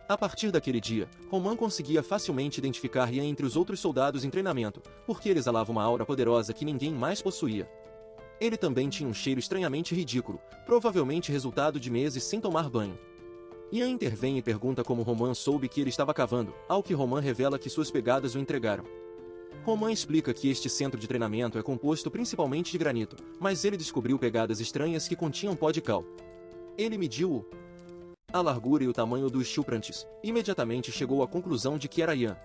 Speaker 1: A partir daquele dia, Roman conseguia facilmente identificar Ian entre os outros soldados em treinamento, porque ele exalava uma aura poderosa que ninguém mais possuía. Ele também tinha um cheiro estranhamente ridículo, provavelmente resultado de meses sem tomar banho. Ian intervém e pergunta como Roman soube que ele estava cavando, ao que Roman revela que suas pegadas o entregaram. Roman explica que este centro de treinamento é composto principalmente de granito, mas ele descobriu pegadas estranhas que continham pó de cal. Ele mediu a largura e o tamanho dos chuprantes, e imediatamente chegou à conclusão de que era Ian.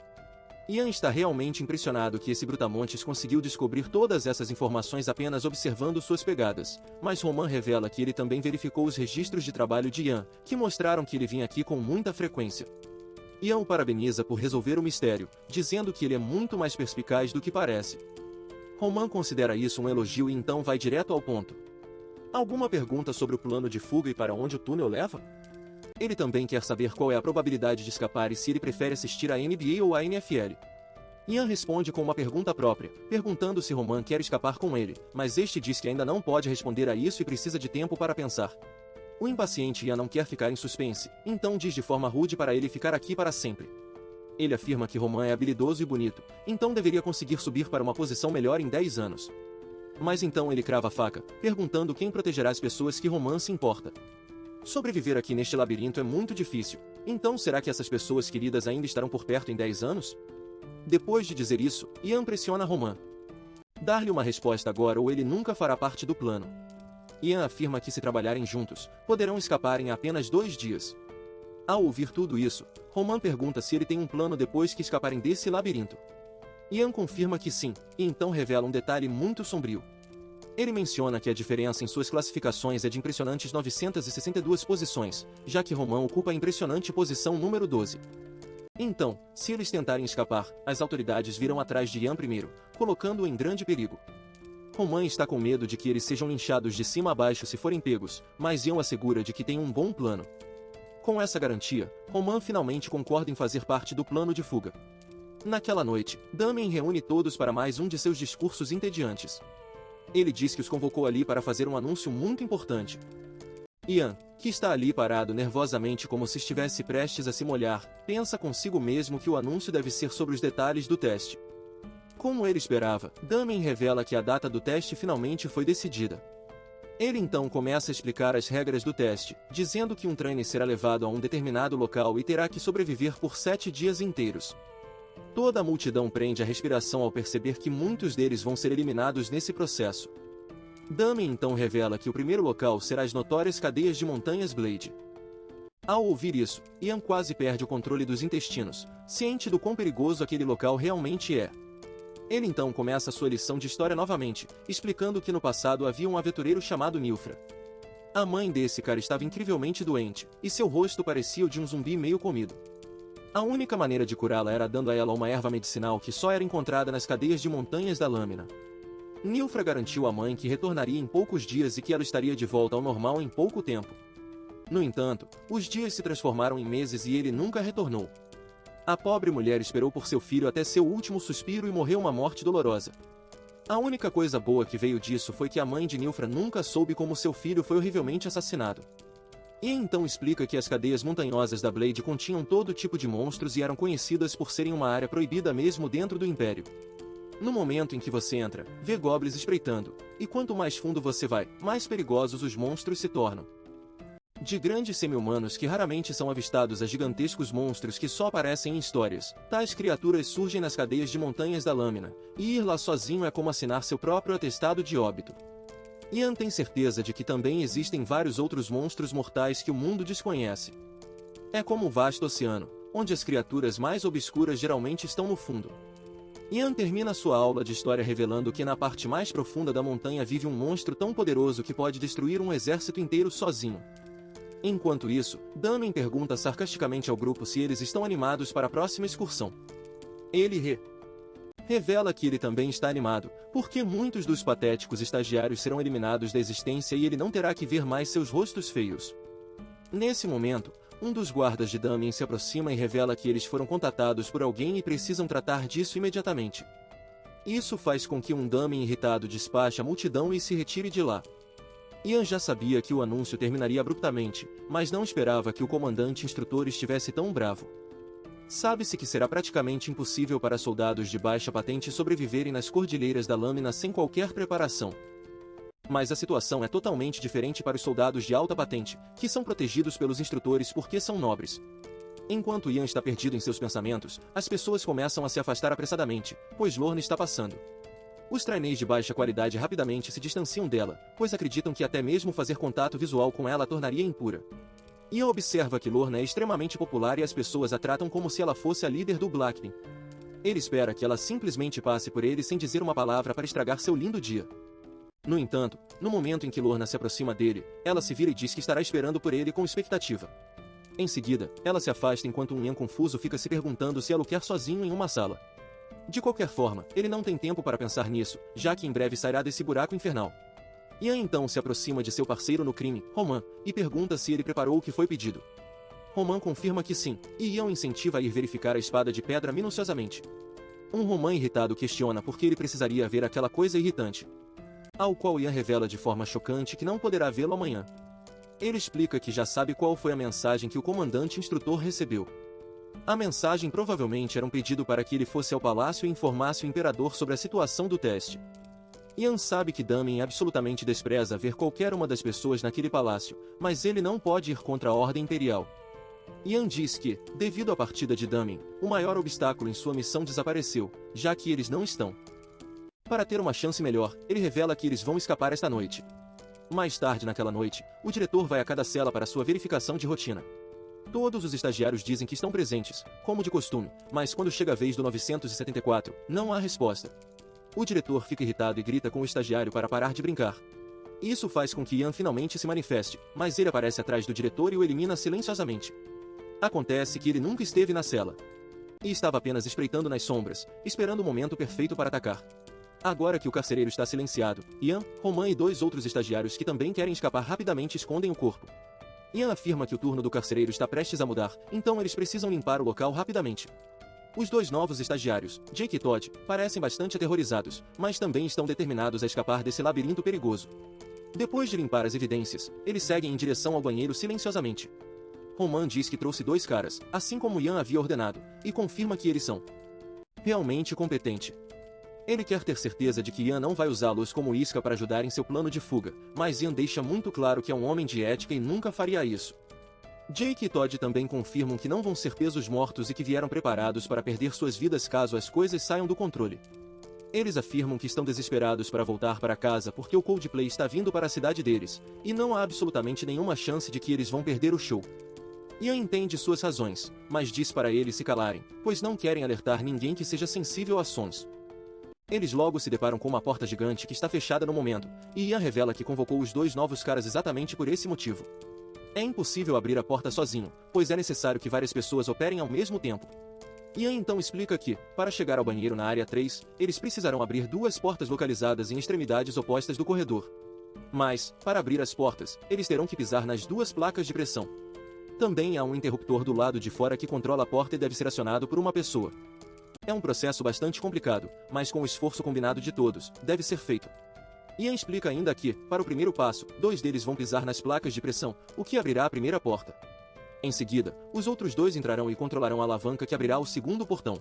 Speaker 1: Ian está realmente impressionado que esse Brutamontes conseguiu descobrir todas essas informações apenas observando suas pegadas, mas Roman revela que ele também verificou os registros de trabalho de Ian, que mostraram que ele vinha aqui com muita frequência. Ian o parabeniza por resolver o mistério, dizendo que ele é muito mais perspicaz do que parece. Roman considera isso um elogio e então vai direto ao ponto. Alguma pergunta sobre o plano de fuga e para onde o túnel leva? Ele também quer saber qual é a probabilidade de escapar e se ele prefere assistir à NBA ou à NFL. Ian responde com uma pergunta própria, perguntando se Roman quer escapar com ele, mas este diz que ainda não pode responder a isso e precisa de tempo para pensar. O impaciente Ian não quer ficar em suspense, então diz de forma rude para ele ficar aqui para sempre. Ele afirma que Roman é habilidoso e bonito, então deveria conseguir subir para uma posição melhor em 10 anos. Mas então ele crava a faca, perguntando quem protegerá as pessoas que Roman se importa. Sobreviver aqui neste labirinto é muito difícil, então será que essas pessoas queridas ainda estarão por perto em 10 anos? Depois de dizer isso, Ian pressiona Roman. Dar-lhe uma resposta agora ou ele nunca fará parte do plano. Ian afirma que se trabalharem juntos, poderão escapar em apenas 2 dias. Ao ouvir tudo isso, Roman pergunta se ele tem um plano depois que escaparem desse labirinto. Ian confirma que sim, e então revela um detalhe muito sombrio. Ele menciona que a diferença em suas classificações é de impressionantes 962 posições, já que Roman ocupa a impressionante posição número 12. Então, se eles tentarem escapar, as autoridades virão atrás de Ian primeiro, colocando-o em grande perigo. Roman está com medo de que eles sejam linchados de cima a baixo se forem pegos, mas Ian assegura de que tem um bom plano. Com essa garantia, Roman finalmente concorda em fazer parte do plano de fuga. Naquela noite, Damien reúne todos para mais um de seus discursos entediantes. Ele diz que os convocou ali para fazer um anúncio muito importante. Ian, que está ali parado nervosamente como se estivesse prestes a se molhar, pensa consigo mesmo que o anúncio deve ser sobre os detalhes do teste. Como ele esperava, Damien revela que a data do teste finalmente foi decidida. Ele então começa a explicar as regras do teste, dizendo que um trainee será levado a um determinado local e terá que sobreviver por 7 dias inteiros. Toda a multidão prende a respiração ao perceber que muitos deles vão ser eliminados nesse processo. Damien então revela que o primeiro local será as notórias cadeias de montanhas Blade. Ao ouvir isso, Ian quase perde o controle dos intestinos, ciente do quão perigoso aquele local realmente é. Ele então começa sua lição de história novamente, explicando que no passado havia um aventureiro chamado Nilfra. A mãe desse cara estava incrivelmente doente, e seu rosto parecia o de um zumbi meio comido. A única maneira de curá-la era dando a ela uma erva medicinal que só era encontrada nas cadeias de montanhas da lâmina. Nilfra garantiu à mãe que retornaria em poucos dias e que ela estaria de volta ao normal em pouco tempo. No entanto, os dias se transformaram em meses e ele nunca retornou. A pobre mulher esperou por seu filho até seu último suspiro e morreu uma morte dolorosa. A única coisa boa que veio disso foi que a mãe de Nilfra nunca soube como seu filho foi horrivelmente assassinado. E então explica que as cadeias montanhosas da Blade continham todo tipo de monstros e eram conhecidas por serem uma área proibida mesmo dentro do Império. No momento em que você entra, vê goblins espreitando, e quanto mais fundo você vai, mais perigosos os monstros se tornam. De grandes semi-humanos que raramente são avistados a gigantescos monstros que só aparecem em histórias, tais criaturas surgem nas cadeias de montanhas da lâmina, e ir lá sozinho é como assinar seu próprio atestado de óbito. Ian tem certeza de que também existem vários outros monstros mortais que o mundo desconhece. É como um vasto oceano, onde as criaturas mais obscuras geralmente estão no fundo. Ian termina sua aula de história revelando que na parte mais profunda da montanha vive um monstro tão poderoso que pode destruir um exército inteiro sozinho. Enquanto isso, Damien pergunta sarcasticamente ao grupo se eles estão animados para a próxima excursão. Ele revela que ele também está animado, porque muitos dos patéticos estagiários serão eliminados da existência e ele não terá que ver mais seus rostos feios. Nesse momento, um dos guardas de Damien se aproxima e revela que eles foram contatados por alguém e precisam tratar disso imediatamente. Isso faz com que um Damien irritado despache a multidão e se retire de lá. Ian já sabia que o anúncio terminaria abruptamente, mas não esperava que o comandante instrutor estivesse tão bravo. Sabe-se que será praticamente impossível para soldados de baixa patente sobreviverem nas cordilheiras da lâmina sem qualquer preparação. Mas a situação é totalmente diferente para os soldados de alta patente, que são protegidos pelos instrutores porque são nobres. Enquanto Ian está perdido em seus pensamentos, as pessoas começam a se afastar apressadamente, pois Lorna está passando. Os trainees de baixa qualidade rapidamente se distanciam dela, pois acreditam que até mesmo fazer contato visual com ela a tornaria impura. Ian observa que Lorna é extremamente popular e as pessoas a tratam como se ela fosse a líder do Blackpink. Ele espera que ela simplesmente passe por ele sem dizer uma palavra para estragar seu lindo dia. No entanto, no momento em que Lorna se aproxima dele, ela se vira e diz que estará esperando por ele com expectativa. Em seguida, ela se afasta enquanto Ian confuso fica se perguntando se ela o quer sozinho em uma sala. De qualquer forma, ele não tem tempo para pensar nisso, já que em breve sairá desse buraco infernal. Ian então se aproxima de seu parceiro no crime, Roman, e pergunta se ele preparou o que foi pedido. Roman confirma que sim, e Ian o incentiva a ir verificar a espada de pedra minuciosamente. Um Roman irritado questiona por que ele precisaria ver aquela coisa irritante. Ao qual Ian revela de forma chocante que não poderá vê-lo amanhã. Ele explica que já sabe qual foi a mensagem que o comandante instrutor recebeu. A mensagem provavelmente era um pedido para que ele fosse ao palácio e informasse o imperador sobre a situação do teste. Ian sabe que Damien absolutamente despreza ver qualquer uma das pessoas naquele palácio, mas ele não pode ir contra a ordem imperial. Ian diz que, devido à partida de Damien, o maior obstáculo em sua missão desapareceu, já que eles não estão. Para ter uma chance melhor, ele revela que eles vão escapar esta noite. Mais tarde naquela noite, o diretor vai a cada cela para sua verificação de rotina. Todos os estagiários dizem que estão presentes, como de costume, mas quando chega a vez do 974, não há resposta. O diretor fica irritado e grita com o estagiário para parar de brincar. Isso faz com que Ian finalmente se manifeste, mas ele aparece atrás do diretor e o elimina silenciosamente. Acontece que ele nunca esteve na cela. E estava apenas espreitando nas sombras, esperando o momento perfeito para atacar. Agora que o carcereiro está silenciado, Ian, Roman e 2 outros estagiários que também querem escapar rapidamente escondem o corpo. Ian afirma que o turno do carcereiro está prestes a mudar, então eles precisam limpar o local rapidamente. Os 2 novos estagiários, Jake e Todd, parecem bastante aterrorizados, mas também estão determinados a escapar desse labirinto perigoso. Depois de limpar as evidências, eles seguem em direção ao banheiro silenciosamente. Roman diz que trouxe 2 caras, assim como Ian havia ordenado, e confirma que eles são realmente competentes. Ele quer ter certeza de que Ian não vai usá-los como isca para ajudar em seu plano de fuga, mas Ian deixa muito claro que é um homem de ética e nunca faria isso. Jake e Todd também confirmam que não vão ser pesos mortos e que vieram preparados para perder suas vidas caso as coisas saiam do controle. Eles afirmam que estão desesperados para voltar para casa porque o Coldplay está vindo para a cidade deles, e não há absolutamente nenhuma chance de que eles vão perder o show. Ian entende suas razões, mas diz para eles se calarem, pois não querem alertar ninguém que seja sensível a sons. Eles logo se deparam com uma porta gigante que está fechada no momento, e Ian revela que convocou os 2 novos caras exatamente por esse motivo. É impossível abrir a porta sozinho, pois é necessário que várias pessoas operem ao mesmo tempo. Ian então explica que, para chegar ao banheiro na área 3, eles precisarão abrir 2 portas localizadas em extremidades opostas do corredor. Mas, para abrir as portas, eles terão que pisar nas 2 placas de pressão. Também há um interruptor do lado de fora que controla a porta e deve ser acionado por uma pessoa. É um processo bastante complicado, mas com o esforço combinado de todos, deve ser feito. Ian explica ainda que, para o primeiro passo, 2 deles vão pisar nas placas de pressão, o que abrirá a primeira porta. Em seguida, os outros 2 entrarão e controlarão a alavanca que abrirá o segundo portão.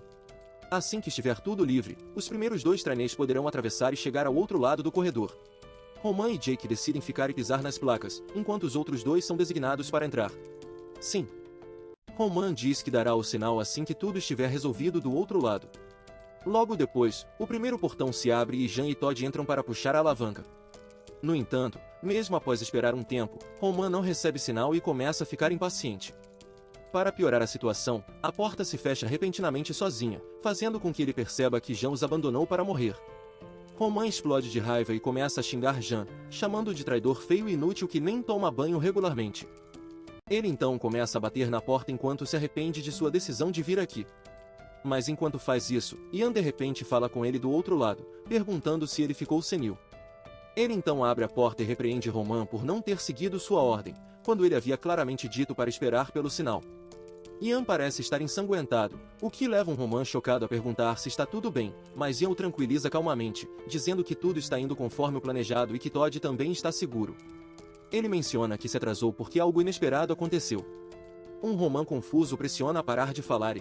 Speaker 1: Assim que estiver tudo livre, os primeiros 2 trainees poderão atravessar e chegar ao outro lado do corredor. Roman e Jake decidem ficar e pisar nas placas, enquanto os outros 2 são designados para entrar. Sim. Roman diz que dará o sinal assim que tudo estiver resolvido do outro lado. Logo depois, o primeiro portão se abre e Jean e Todd entram para puxar a alavanca. No entanto, mesmo após esperar um tempo, Roman não recebe sinal e começa a ficar impaciente. Para piorar a situação, a porta se fecha repentinamente sozinha, fazendo com que ele perceba que Jean os abandonou para morrer. Roman explode de raiva e começa a xingar Jean, chamando de traidor feio e inútil que nem toma banho regularmente. Ele então começa a bater na porta enquanto se arrepende de sua decisão de vir aqui. Mas enquanto faz isso, Ian de repente fala com ele do outro lado, perguntando se ele ficou senil. Ele então abre a porta e repreende Roman por não ter seguido sua ordem, quando ele havia claramente dito para esperar pelo sinal. Ian parece estar ensanguentado, o que leva Roman chocado a perguntar se está tudo bem, mas Ian o tranquiliza calmamente, dizendo que tudo está indo conforme o planejado e que Todd também está seguro. Ele menciona que se atrasou porque algo inesperado aconteceu. Um Roman confuso pressiona a parar de falar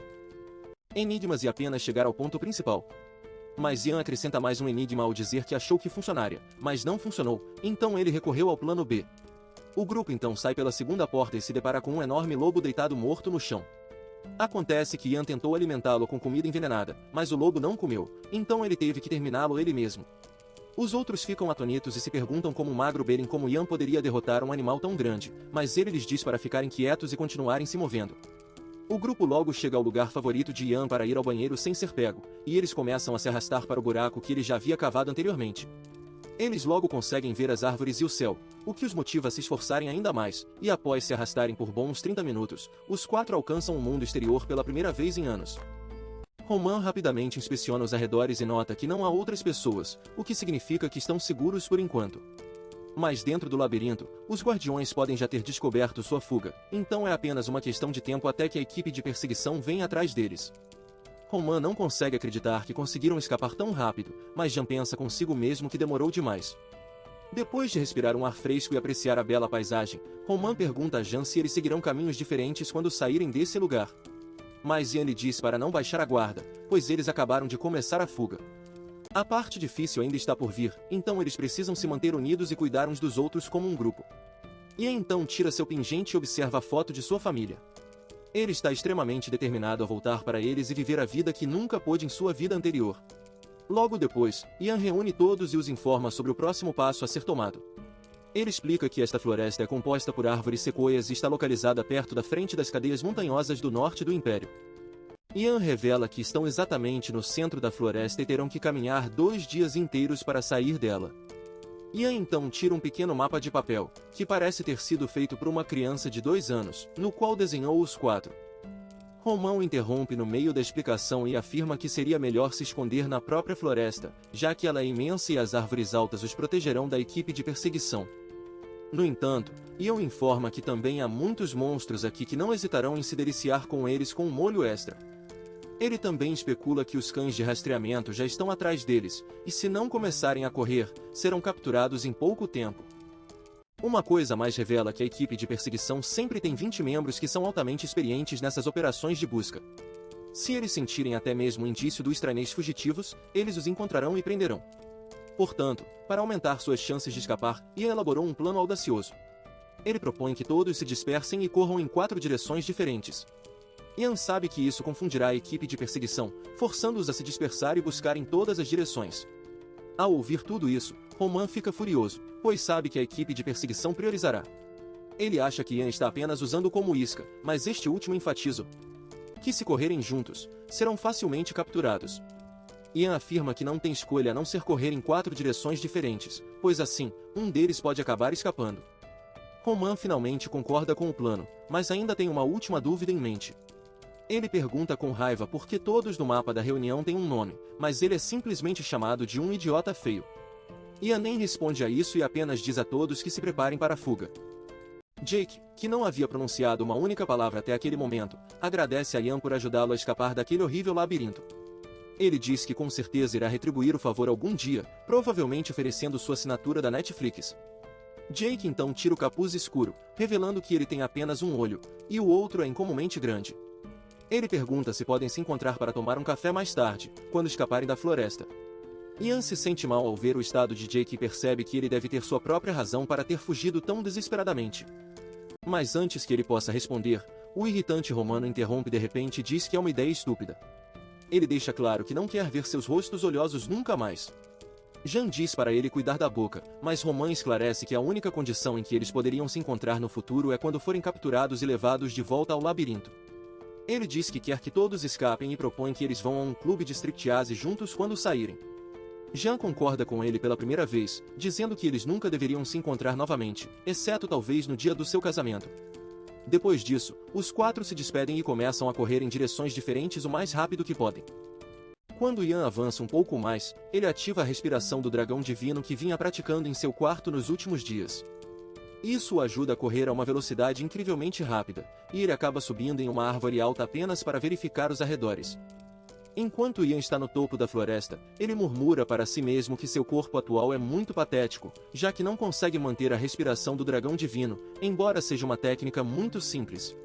Speaker 1: enigmas e apenas chegar ao ponto principal. Mas Ian acrescenta mais um enigma ao dizer que achou que funcionaria, mas não funcionou, então ele recorreu ao plano B. O grupo então sai pela segunda porta e se depara com um enorme lobo deitado morto no chão. Acontece que Ian tentou alimentá-lo com comida envenenada, mas o lobo não comeu, então ele teve que terminá-lo ele mesmo. Os outros ficam atonitos e se perguntam como o magro Beren como Ian poderia derrotar um animal tão grande, mas ele lhes diz para ficarem quietos e continuarem se movendo. O grupo logo chega ao lugar favorito de Ian para ir ao banheiro sem ser pego, e eles começam a se arrastar para o buraco que ele já havia cavado anteriormente. Eles logo conseguem ver as árvores e o céu, o que os motiva a se esforçarem ainda mais, e após se arrastarem por bons 30 minutos, os 4 alcançam o mundo exterior pela primeira vez em anos. Roman rapidamente inspeciona os arredores e nota que não há outras pessoas, o que significa que estão seguros por enquanto. Mas dentro do labirinto, os guardiões podem já ter descoberto sua fuga, então é apenas uma questão de tempo até que a equipe de perseguição venha atrás deles. Roman não consegue acreditar que conseguiram escapar tão rápido, mas Jean pensa consigo mesmo que demorou demais. Depois de respirar um ar fresco e apreciar a bela paisagem, Roman pergunta a Jean se eles seguirão caminhos diferentes quando saírem desse lugar. Mas Ian lhe diz para não baixar a guarda, pois eles acabaram de começar a fuga. A parte difícil ainda está por vir, então eles precisam se manter unidos e cuidar uns dos outros como um grupo. Ian então tira seu pingente e observa a foto de sua família. Ele está extremamente determinado a voltar para eles e viver a vida que nunca pôde em sua vida anterior. Logo depois, Ian reúne todos e os informa sobre o próximo passo a ser tomado. Ele explica que esta floresta é composta por árvores sequoias e está localizada perto da frente das cadeias montanhosas do norte do Império. Ian revela que estão exatamente no centro da floresta e terão que caminhar 2 dias inteiros para sair dela. Ian então tira um pequeno mapa de papel, que parece ter sido feito por uma criança de 2 anos, no qual desenhou os 4. Romão interrompe no meio da explicação e afirma que seria melhor se esconder na própria floresta, já que ela é imensa e as árvores altas os protegerão da equipe de perseguição. No entanto, Ian informa que também há muitos monstros aqui que não hesitarão em se deliciar com eles com um molho extra. Ele também especula que os cães de rastreamento já estão atrás deles, e se não começarem a correr, serão capturados em pouco tempo. Uma coisa mais revela que a equipe de perseguição sempre tem 20 membros que são altamente experientes nessas operações de busca. Se eles sentirem até mesmo um indício dos estranhos fugitivos, eles os encontrarão e prenderão. Portanto, para aumentar suas chances de escapar, Ian elaborou um plano audacioso. Ele propõe que todos se dispersem e corram em 4 direções diferentes. Ian sabe que isso confundirá a equipe de perseguição, forçando-os a se dispersar e buscar em todas as direções. Ao ouvir tudo isso, Roman fica furioso, pois sabe que a equipe de perseguição priorizará. Ele acha que Ian está apenas usando como isca, mas este último enfatiza que se correrem juntos, serão facilmente capturados. Ian afirma que não tem escolha a não ser correr em 4 direções diferentes, pois assim, um deles pode acabar escapando. Roman finalmente concorda com o plano, mas ainda tem uma última dúvida em mente. Ele pergunta com raiva por que todos no mapa da reunião têm um nome, mas ele é simplesmente chamado de um idiota feio. Ian nem responde a isso e apenas diz a todos que se preparem para a fuga. Jake, que não havia pronunciado uma única palavra até aquele momento, agradece a Ian por ajudá-lo a escapar daquele horrível labirinto. Ele diz que com certeza irá retribuir o favor algum dia, provavelmente oferecendo sua assinatura da Netflix. Jake então tira o capuz escuro, revelando que ele tem apenas um olho, e o outro é incomumente grande. Ele pergunta se podem se encontrar para tomar um café mais tarde, quando escaparem da floresta. Ian se sente mal ao ver o estado de Jake e percebe que ele deve ter sua própria razão para ter fugido tão desesperadamente. Mas antes que ele possa responder, o irritante Romano interrompe de repente e diz que é uma ideia estúpida. Ele deixa claro que não quer ver seus rostos olhosos nunca mais. Jean diz para ele cuidar da boca, mas Roman esclarece que a única condição em que eles poderiam se encontrar no futuro é quando forem capturados e levados de volta ao labirinto. Ele diz que quer que todos escapem e propõe que eles vão a um clube de striptease juntos quando saírem. Jean concorda com ele pela primeira vez, dizendo que eles nunca deveriam se encontrar novamente, exceto talvez no dia do seu casamento. Depois disso, os 4 se despedem e começam a correr em direções diferentes o mais rápido que podem. Quando Ian avança um pouco mais, ele ativa a respiração do dragão divino que vinha praticando em seu quarto nos últimos dias. Isso o ajuda a correr a uma velocidade incrivelmente rápida, e ele acaba subindo em uma árvore alta apenas para verificar os arredores. Enquanto Ian está no topo da floresta, ele murmura para si mesmo que seu corpo atual é muito patético, já que não consegue manter a respiração do dragão divino, embora seja uma técnica muito simples.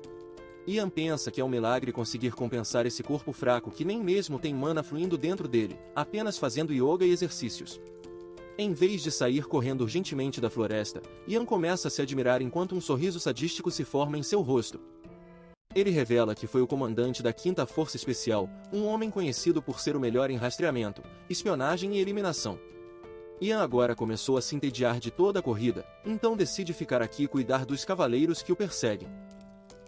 Speaker 1: Ian pensa que é um milagre conseguir compensar esse corpo fraco que nem mesmo tem mana fluindo dentro dele, apenas fazendo yoga e exercícios. Em vez de sair correndo urgentemente da floresta, Ian começa a se admirar enquanto um sorriso sadístico se forma em seu rosto. Ele revela que foi o comandante da 5ª Força Especial, um homem conhecido por ser o melhor em rastreamento, espionagem e eliminação. Ian agora começou a se entediar de toda a corrida, então decide ficar aqui e cuidar dos cavaleiros que o perseguem.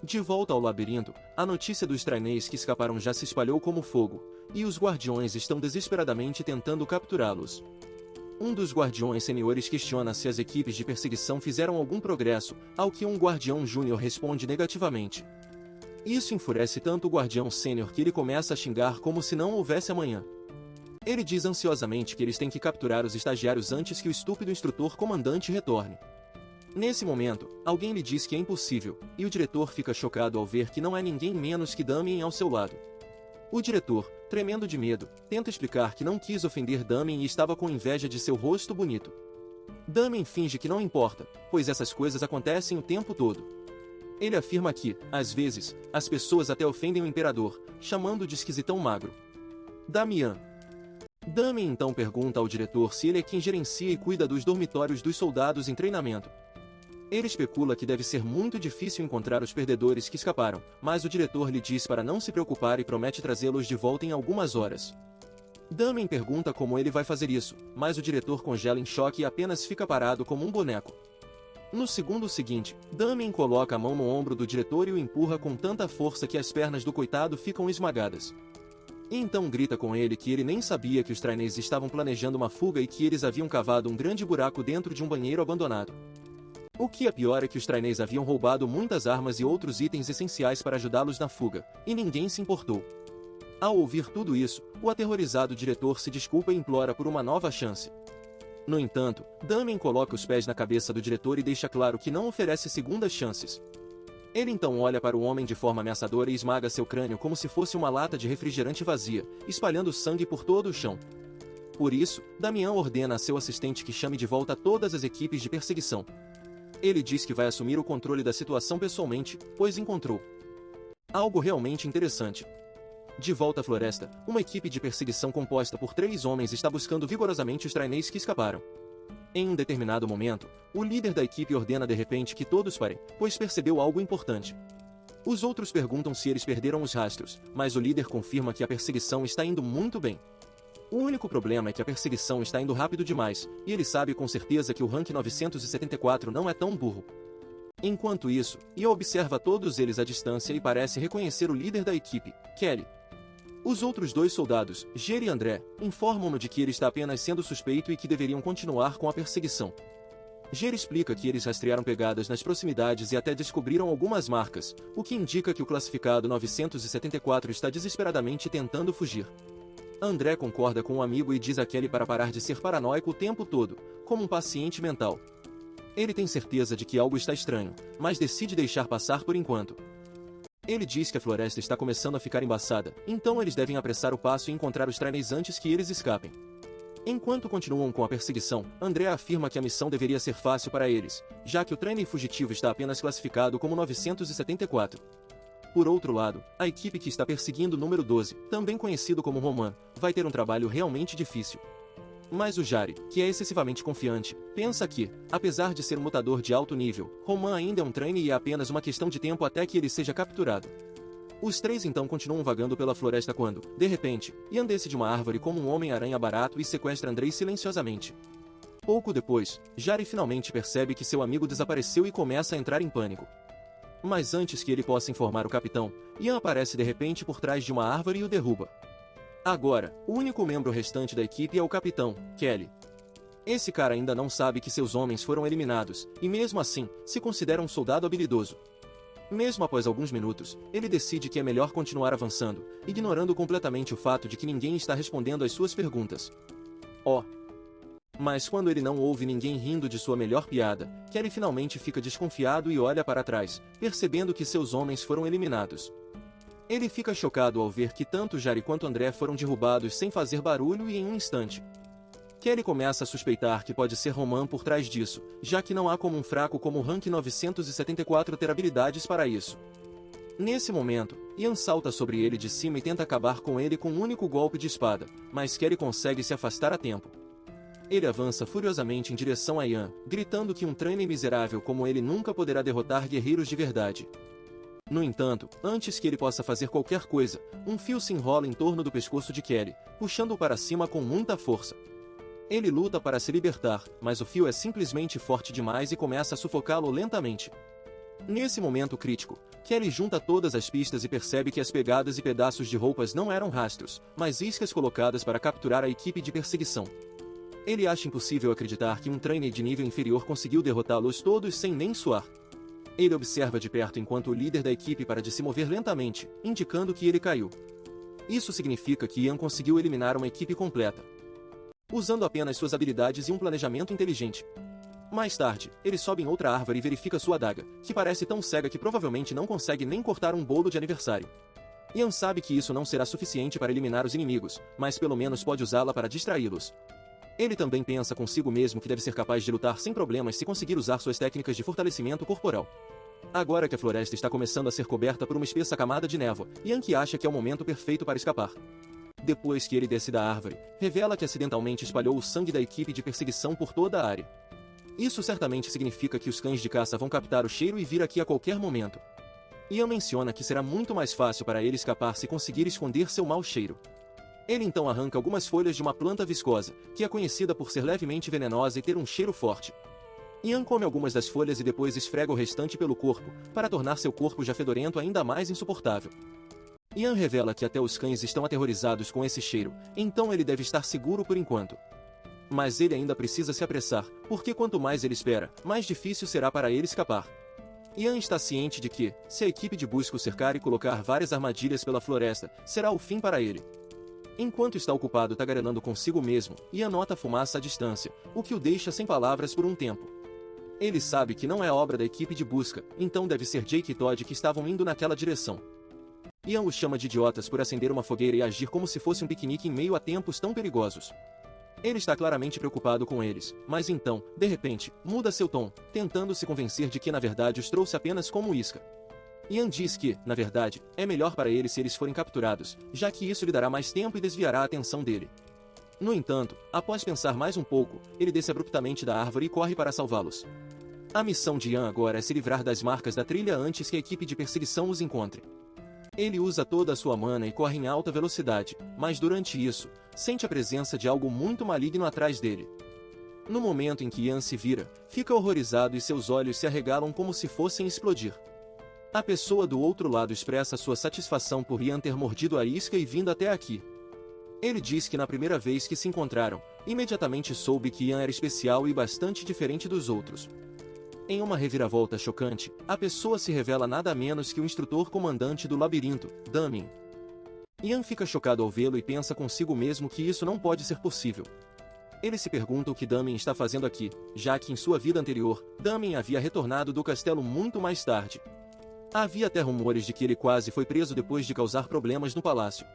Speaker 1: De volta ao labirinto, a notícia dos trainees que escaparam já se espalhou como fogo, e os guardiões estão desesperadamente tentando capturá-los. Um dos guardiões seniores questiona se as equipes de perseguição fizeram algum progresso, ao que um guardião júnior responde negativamente. Isso enfurece tanto o guardião sênior que ele começa a xingar como se não houvesse amanhã. Ele diz ansiosamente que eles têm que capturar os estagiários antes que o estúpido instrutor comandante retorne. Nesse momento, alguém lhe diz que é impossível, e o diretor fica chocado ao ver que não há ninguém menos que Damien ao seu lado. O diretor, tremendo de medo, tenta explicar que não quis ofender Damien e estava com inveja de seu rosto bonito. Damien finge que não importa, pois essas coisas acontecem o tempo todo. Ele afirma que, às vezes, as pessoas até ofendem o imperador, chamando de esquisitão magro. Damien então pergunta ao diretor se ele é quem gerencia e cuida dos dormitórios dos soldados em treinamento. Ele especula que deve ser muito difícil encontrar os perdedores que escaparam, mas o diretor lhe diz para não se preocupar e promete trazê-los de volta em algumas horas. Damien pergunta como ele vai fazer isso, mas o diretor congela em choque e apenas fica parado como um boneco. No segundo seguinte, Damien coloca a mão no ombro do diretor e o empurra com tanta força que as pernas do coitado ficam esmagadas. E então grita com ele que ele nem sabia que os trainees estavam planejando uma fuga e que eles haviam cavado um grande buraco dentro de um banheiro abandonado. O que é pior é que os trainees haviam roubado muitas armas e outros itens essenciais para ajudá-los na fuga, e ninguém se importou. Ao ouvir tudo isso, o aterrorizado diretor se desculpa e implora por uma nova chance. No entanto, Damien coloca os pés na cabeça do diretor e deixa claro que não oferece segundas chances. Ele então olha para o homem de forma ameaçadora e esmaga seu crânio como se fosse uma lata de refrigerante vazia, espalhando sangue por todo o chão. Por isso, Damian ordena a seu assistente que chame de volta todas as equipes de perseguição. Ele diz que vai assumir o controle da situação pessoalmente, pois encontrou algo realmente interessante. De volta à floresta, uma equipe de perseguição composta por 3 homens está buscando vigorosamente os trainees que escaparam. Em um determinado momento, o líder da equipe ordena de repente que todos parem, pois percebeu algo importante. Os outros perguntam se eles perderam os rastros, mas o líder confirma que a perseguição está indo muito bem. O único problema é que a perseguição está indo rápido demais, e ele sabe com certeza que o Rank 974 não é tão burro. Enquanto isso, Ian observa todos eles à distância e parece reconhecer o líder da equipe, Kelly. Os outros 2 soldados, Jerry e André, informam-no de que ele está apenas sendo suspeito e que deveriam continuar com a perseguição. Jerry explica que eles rastrearam pegadas nas proximidades e até descobriram algumas marcas, o que indica que o classificado 974 está desesperadamente tentando fugir. André concorda com o amigo e diz a Kelly para parar de ser paranoico o tempo todo, como um paciente mental. Ele tem certeza de que algo está estranho, mas decide deixar passar por enquanto. Ele diz que a floresta está começando a ficar embaçada, então eles devem apressar o passo e encontrar os trainees antes que eles escapem. Enquanto continuam com a perseguição, André afirma que a missão deveria ser fácil para eles, já que o trainee fugitivo está apenas classificado como 974. Por outro lado, a equipe que está perseguindo o número 12, também conhecido como Roman, vai ter um trabalho realmente difícil. Mas o Jari, que é excessivamente confiante, pensa que, apesar de ser um lutador de alto nível, Roman ainda é um trainee e é apenas uma questão de tempo até que ele seja capturado. Os 3 então continuam vagando pela floresta quando, de repente, Ian desce de uma árvore como um homem-aranha barato e sequestra Andrei silenciosamente. Pouco depois, Jari finalmente percebe que seu amigo desapareceu e começa a entrar em pânico. Mas antes que ele possa informar o capitão, Ian aparece de repente por trás de uma árvore e o derruba. Agora, o único membro restante da equipe é o capitão, Kelly. Esse cara ainda não sabe que seus homens foram eliminados, e mesmo assim, se considera um soldado habilidoso. Mesmo após alguns minutos, ele decide que é melhor continuar avançando, ignorando completamente o fato de que ninguém está respondendo às suas perguntas. Mas quando ele não ouve ninguém rindo de sua melhor piada, Kelly finalmente fica desconfiado e olha para trás, percebendo que seus homens foram eliminados. Ele fica chocado ao ver que tanto Jari quanto André foram derrubados sem fazer barulho e em um instante. Kelly começa a suspeitar que pode ser Roman por trás disso, já que não há como um fraco como o Rank 974 ter habilidades para isso. Nesse momento, Ian salta sobre ele de cima e tenta acabar com ele com um único golpe de espada, mas Kelly consegue se afastar a tempo. Ele avança furiosamente em direção a Ian, gritando que um trainee miserável como ele nunca poderá derrotar guerreiros de verdade. No entanto, antes que ele possa fazer qualquer coisa, um fio se enrola em torno do pescoço de Kelly, puxando-o para cima com muita força. Ele luta para se libertar, mas o fio é simplesmente forte demais e começa a sufocá-lo lentamente. Nesse momento crítico, Kelly junta todas as pistas e percebe que as pegadas e pedaços de roupas não eram rastros, mas iscas colocadas para capturar a equipe de perseguição. Ele acha impossível acreditar que um trainee de nível inferior conseguiu derrotá-los todos sem nem suar. Ele observa de perto enquanto o líder da equipe para de se mover lentamente, indicando que ele caiu. Isso significa que Ian conseguiu eliminar uma equipe completa, usando apenas suas habilidades e um planejamento inteligente. Mais tarde, ele sobe em outra árvore e verifica sua adaga, que parece tão cega que provavelmente não consegue nem cortar um bolo de aniversário. Ian sabe que isso não será suficiente para eliminar os inimigos, mas pelo menos pode usá-la para distraí-los. Ele também pensa consigo mesmo que deve ser capaz de lutar sem problemas se conseguir usar suas técnicas de fortalecimento corporal. Agora que a floresta está começando a ser coberta por uma espessa camada de névoa, Yankee acha que é o momento perfeito para escapar. Depois que ele desce da árvore, revela que acidentalmente espalhou o sangue da equipe de perseguição por toda a área. Isso certamente significa que os cães de caça vão captar o cheiro e vir aqui a qualquer momento. Ian menciona que será muito mais fácil para ele escapar se conseguir esconder seu mau cheiro. Ele então arranca algumas folhas de uma planta viscosa, que é conhecida por ser levemente venenosa e ter um cheiro forte. Ian come algumas das folhas e depois esfrega o restante pelo corpo, para tornar seu corpo já fedorento ainda mais insuportável. Ian revela que até os cães estão aterrorizados com esse cheiro, então ele deve estar seguro por enquanto. Mas ele ainda precisa se apressar, porque quanto mais ele espera, mais difícil será para ele escapar. Ian está ciente de que, se a equipe de busca o cercar e colocar várias armadilhas pela floresta, será o fim para ele. Enquanto está ocupado tagarelanando consigo mesmo, Ian nota a fumaça à distância, o que o deixa sem palavras por um tempo. Ele sabe que não é obra da equipe de busca, então deve ser Jake e Todd que estavam indo naquela direção. Ian os chama de idiotas por acender uma fogueira e agir como se fosse um piquenique em meio a tempos tão perigosos. Ele está claramente preocupado com eles, mas então, de repente, muda seu tom, tentando se convencer de que na verdade os trouxe apenas como isca. Ian diz que, na verdade, é melhor para eles se eles forem capturados, já que isso lhe dará mais tempo e desviará a atenção dele. No entanto, após pensar mais um pouco, ele desce abruptamente da árvore e corre para salvá-los. A missão de Ian agora é se livrar das marcas da trilha antes que a equipe de perseguição os encontre. Ele usa toda a sua mana e corre em alta velocidade, mas durante isso, sente a presença de algo muito maligno atrás dele. No momento em que Ian se vira, fica horrorizado e seus olhos se arregalam como se fossem explodir. A pessoa do outro lado expressa sua satisfação por Ian ter mordido a isca e vindo até aqui. Ele diz que na primeira vez que se encontraram, imediatamente soube que Ian era especial e bastante diferente dos outros. Em uma reviravolta chocante, a pessoa se revela nada menos que o instrutor comandante do labirinto, Damien. Ian fica chocado ao vê-lo e pensa consigo mesmo que isso não pode ser possível. Ele se pergunta o que Damien está fazendo aqui, já que em sua vida anterior, Damien havia retornado do castelo muito mais tarde. Havia até rumores de que ele quase foi preso depois de causar problemas no palácio.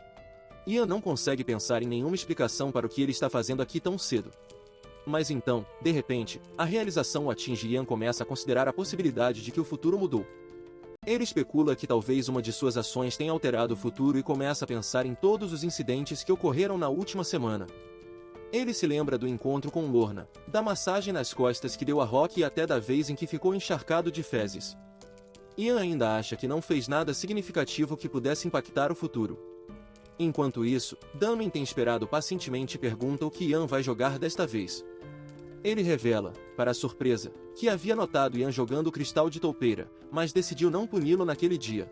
Speaker 1: Ian não consegue pensar em nenhuma explicação para o que ele está fazendo aqui tão cedo. Mas então, de repente, a realização o atinge e Ian começa a considerar a possibilidade de que o futuro mudou. Ele especula que talvez uma de suas ações tenha alterado o futuro e começa a pensar em todos os incidentes que ocorreram na última semana. Ele se lembra do encontro com Lorna, da massagem nas costas que deu a Rock e até da vez em que ficou encharcado de fezes. Ian ainda acha que não fez nada significativo que pudesse impactar o futuro. Enquanto isso, Damien tem esperado pacientemente e pergunta o que Ian vai jogar desta vez. Ele revela, para a surpresa, que havia notado Ian jogando o cristal de toupeira, mas decidiu não puni-lo naquele dia.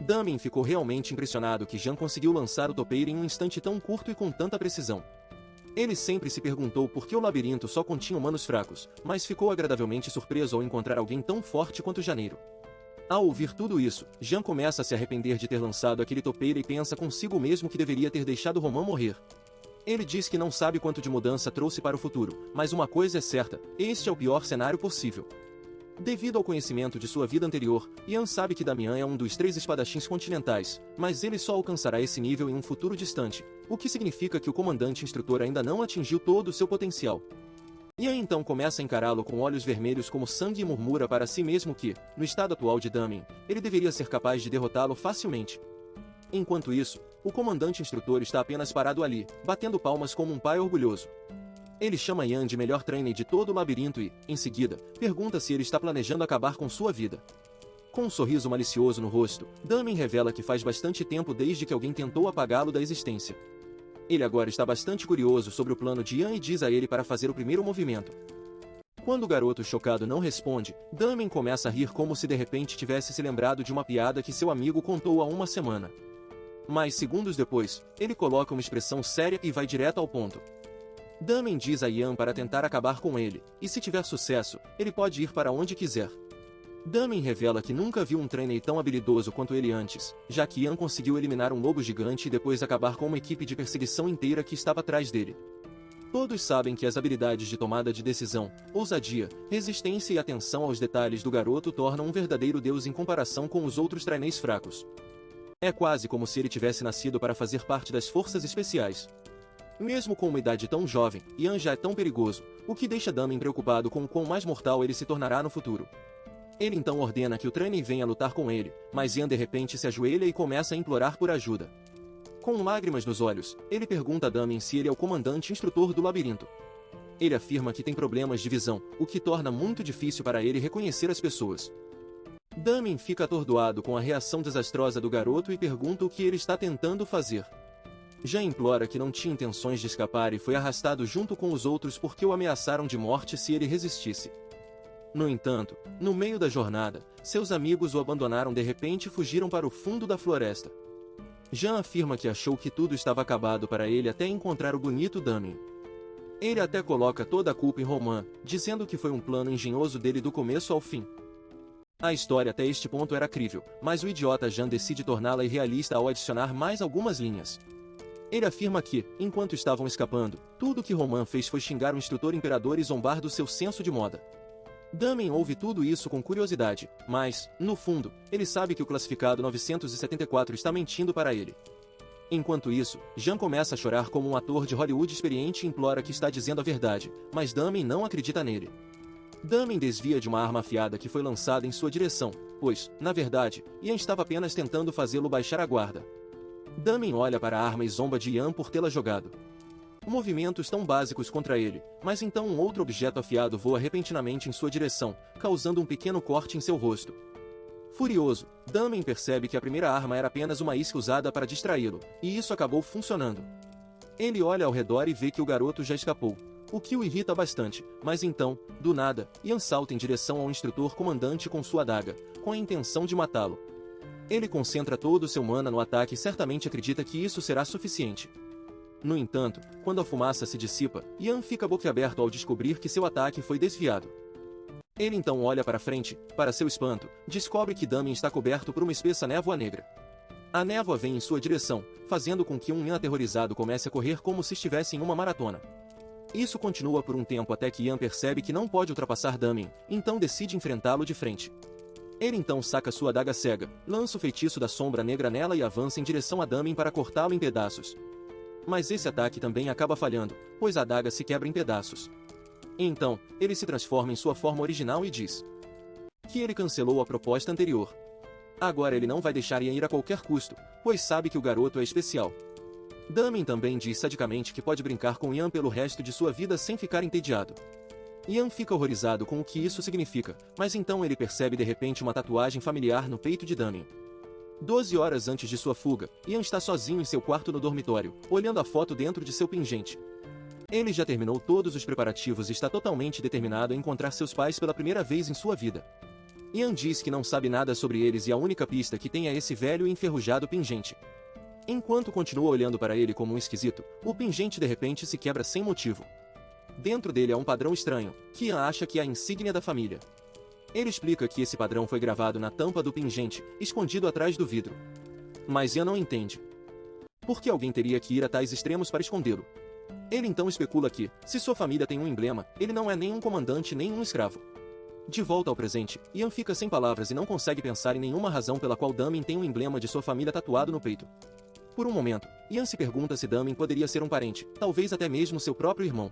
Speaker 1: Damien ficou realmente impressionado que Ian conseguiu lançar o toupeira em um instante tão curto e com tanta precisão. Ele sempre se perguntou por que o labirinto só continha humanos fracos, mas ficou agradavelmente surpreso ao encontrar alguém tão forte quanto Janeiro. Ao ouvir tudo isso, Jean começa a se arrepender de ter lançado aquele toupeira e pensa consigo mesmo que deveria ter deixado Romain morrer. Ele diz que não sabe quanto de mudança trouxe para o futuro, mas uma coisa é certa, este é o pior cenário possível. Devido ao conhecimento de sua vida anterior, Ian sabe que Damian é um dos 3 espadachins continentais, mas ele só alcançará esse nível em um futuro distante, o que significa que o comandante instrutor ainda não atingiu todo o seu potencial. Ian então começa a encará-lo com olhos vermelhos como sangue e murmura para si mesmo que, no estado atual de Damien, ele deveria ser capaz de derrotá-lo facilmente. Enquanto isso, o comandante instrutor está apenas parado ali, batendo palmas como um pai orgulhoso. Ele chama Ian de melhor trainer de todo o labirinto e, em seguida, pergunta se ele está planejando acabar com sua vida. Com um sorriso malicioso no rosto, Damien revela que faz bastante tempo desde que alguém tentou apagá-lo da existência. Ele agora está bastante curioso sobre o plano de Ian e diz a ele para fazer o primeiro movimento. Quando o garoto chocado não responde, Damien começa a rir como se de repente tivesse se lembrado de uma piada que seu amigo contou há uma semana. Mas segundos depois, ele coloca uma expressão séria e vai direto ao ponto. Damien diz a Ian para tentar acabar com ele, e se tiver sucesso, ele pode ir para onde quiser. Damien revela que nunca viu um trainer tão habilidoso quanto ele antes, já que Ian conseguiu eliminar um lobo gigante e depois acabar com uma equipe de perseguição inteira que estava atrás dele. Todos sabem que as habilidades de tomada de decisão, ousadia, resistência e atenção aos detalhes do garoto tornam um verdadeiro deus em comparação com os outros trainees fracos. É quase como se ele tivesse nascido para fazer parte das forças especiais. Mesmo com uma idade tão jovem, Ian já é tão perigoso, o que deixa Damien preocupado com o quão mais mortal ele se tornará no futuro. Ele então ordena que o trainee venha lutar com ele, mas Ian de repente se ajoelha e começa a implorar por ajuda. Com lágrimas nos olhos, ele pergunta a Damien se ele é o comandante instrutor do labirinto. Ele afirma que tem problemas de visão, o que torna muito difícil para ele reconhecer as pessoas. Damien fica atordoado com a reação desastrosa do garoto e pergunta o que ele está tentando fazer. Jean implora que não tinha intenções de escapar e foi arrastado junto com os outros porque o ameaçaram de morte se ele resistisse. No entanto, no meio da jornada, seus amigos o abandonaram de repente e fugiram para o fundo da floresta. Jean afirma que achou que tudo estava acabado para ele até encontrar o bonito Damien. Ele até coloca toda a culpa em Romain, dizendo que foi um plano engenhoso dele do começo ao fim. A história até este ponto era crível, mas o idiota Jean decide torná-la irrealista ao adicionar mais algumas linhas. Ele afirma que, enquanto estavam escapando, tudo que Romain fez foi xingar o instrutor imperador e zombar do seu senso de moda. Damien ouve tudo isso com curiosidade, mas, no fundo, ele sabe que o classificado 974 está mentindo para ele. Enquanto isso, Jean começa a chorar como um ator de Hollywood experiente e implora que está dizendo a verdade, mas Damien não acredita nele. Damien desvia de uma arma afiada que foi lançada em sua direção, pois, na verdade, Ian estava apenas tentando fazê-lo baixar a guarda. Damien olha para a arma e zomba de Ian por tê-la jogado. Movimentos tão básicos contra ele, mas então um outro objeto afiado voa repentinamente em sua direção, causando um pequeno corte em seu rosto. Furioso, Damien percebe que a primeira arma era apenas uma isca usada para distraí-lo, e isso acabou funcionando. Ele olha ao redor e vê que o garoto já escapou, o que o irrita bastante, mas então, do nada, Ian salta em direção ao instrutor comandante com sua adaga, com a intenção de matá-lo. Ele concentra todo o seu mana no ataque e certamente acredita que isso será suficiente. No entanto, quando a fumaça se dissipa, Ian fica boquiaberto ao descobrir que seu ataque foi desviado. Ele então olha para frente, para seu espanto, descobre que Damien está coberto por uma espessa névoa negra. A névoa vem em sua direção, fazendo com que Ian aterrorizado comece a correr como se estivesse em uma maratona. Isso continua por um tempo até que Ian percebe que não pode ultrapassar Damien, então decide enfrentá-lo de frente. Ele então saca sua adaga cega, lança o feitiço da sombra negra nela e avança em direção a Damien para cortá-lo em pedaços. Mas esse ataque também acaba falhando, pois a adaga se quebra em pedaços. Então, ele se transforma em sua forma original e diz que ele cancelou a proposta anterior. Agora ele não vai deixar Ian ir a qualquer custo, pois sabe que o garoto é especial. Damien também diz sadicamente que pode brincar com Ian pelo resto de sua vida sem ficar entediado. Ian fica horrorizado com o que isso significa, mas então ele percebe de repente uma tatuagem familiar no peito de Damien. 12 horas antes de sua fuga, Ian está sozinho em seu quarto no dormitório, olhando a foto dentro de seu pingente. Ele já terminou todos os preparativos e está totalmente determinado a encontrar seus pais pela primeira vez em sua vida. Ian diz que não sabe nada sobre eles e a única pista que tem é esse velho e enferrujado pingente. Enquanto continua olhando para ele como um esquisito, o pingente de repente se quebra sem motivo. Dentro dele há um padrão estranho, que Ian acha que é a insígnia da família. Ele explica que esse padrão foi gravado na tampa do pingente, escondido atrás do vidro. Mas Ian não entende. Por que alguém teria que ir a tais extremos para escondê-lo? Ele então especula que, se sua família tem um emblema, ele não é nem um comandante nem um escravo. De volta ao presente, Ian fica sem palavras e não consegue pensar em nenhuma razão pela qual Damien tem um emblema de sua família tatuado no peito. Por um momento, Ian se pergunta se Damien poderia ser um parente, talvez até mesmo seu próprio irmão.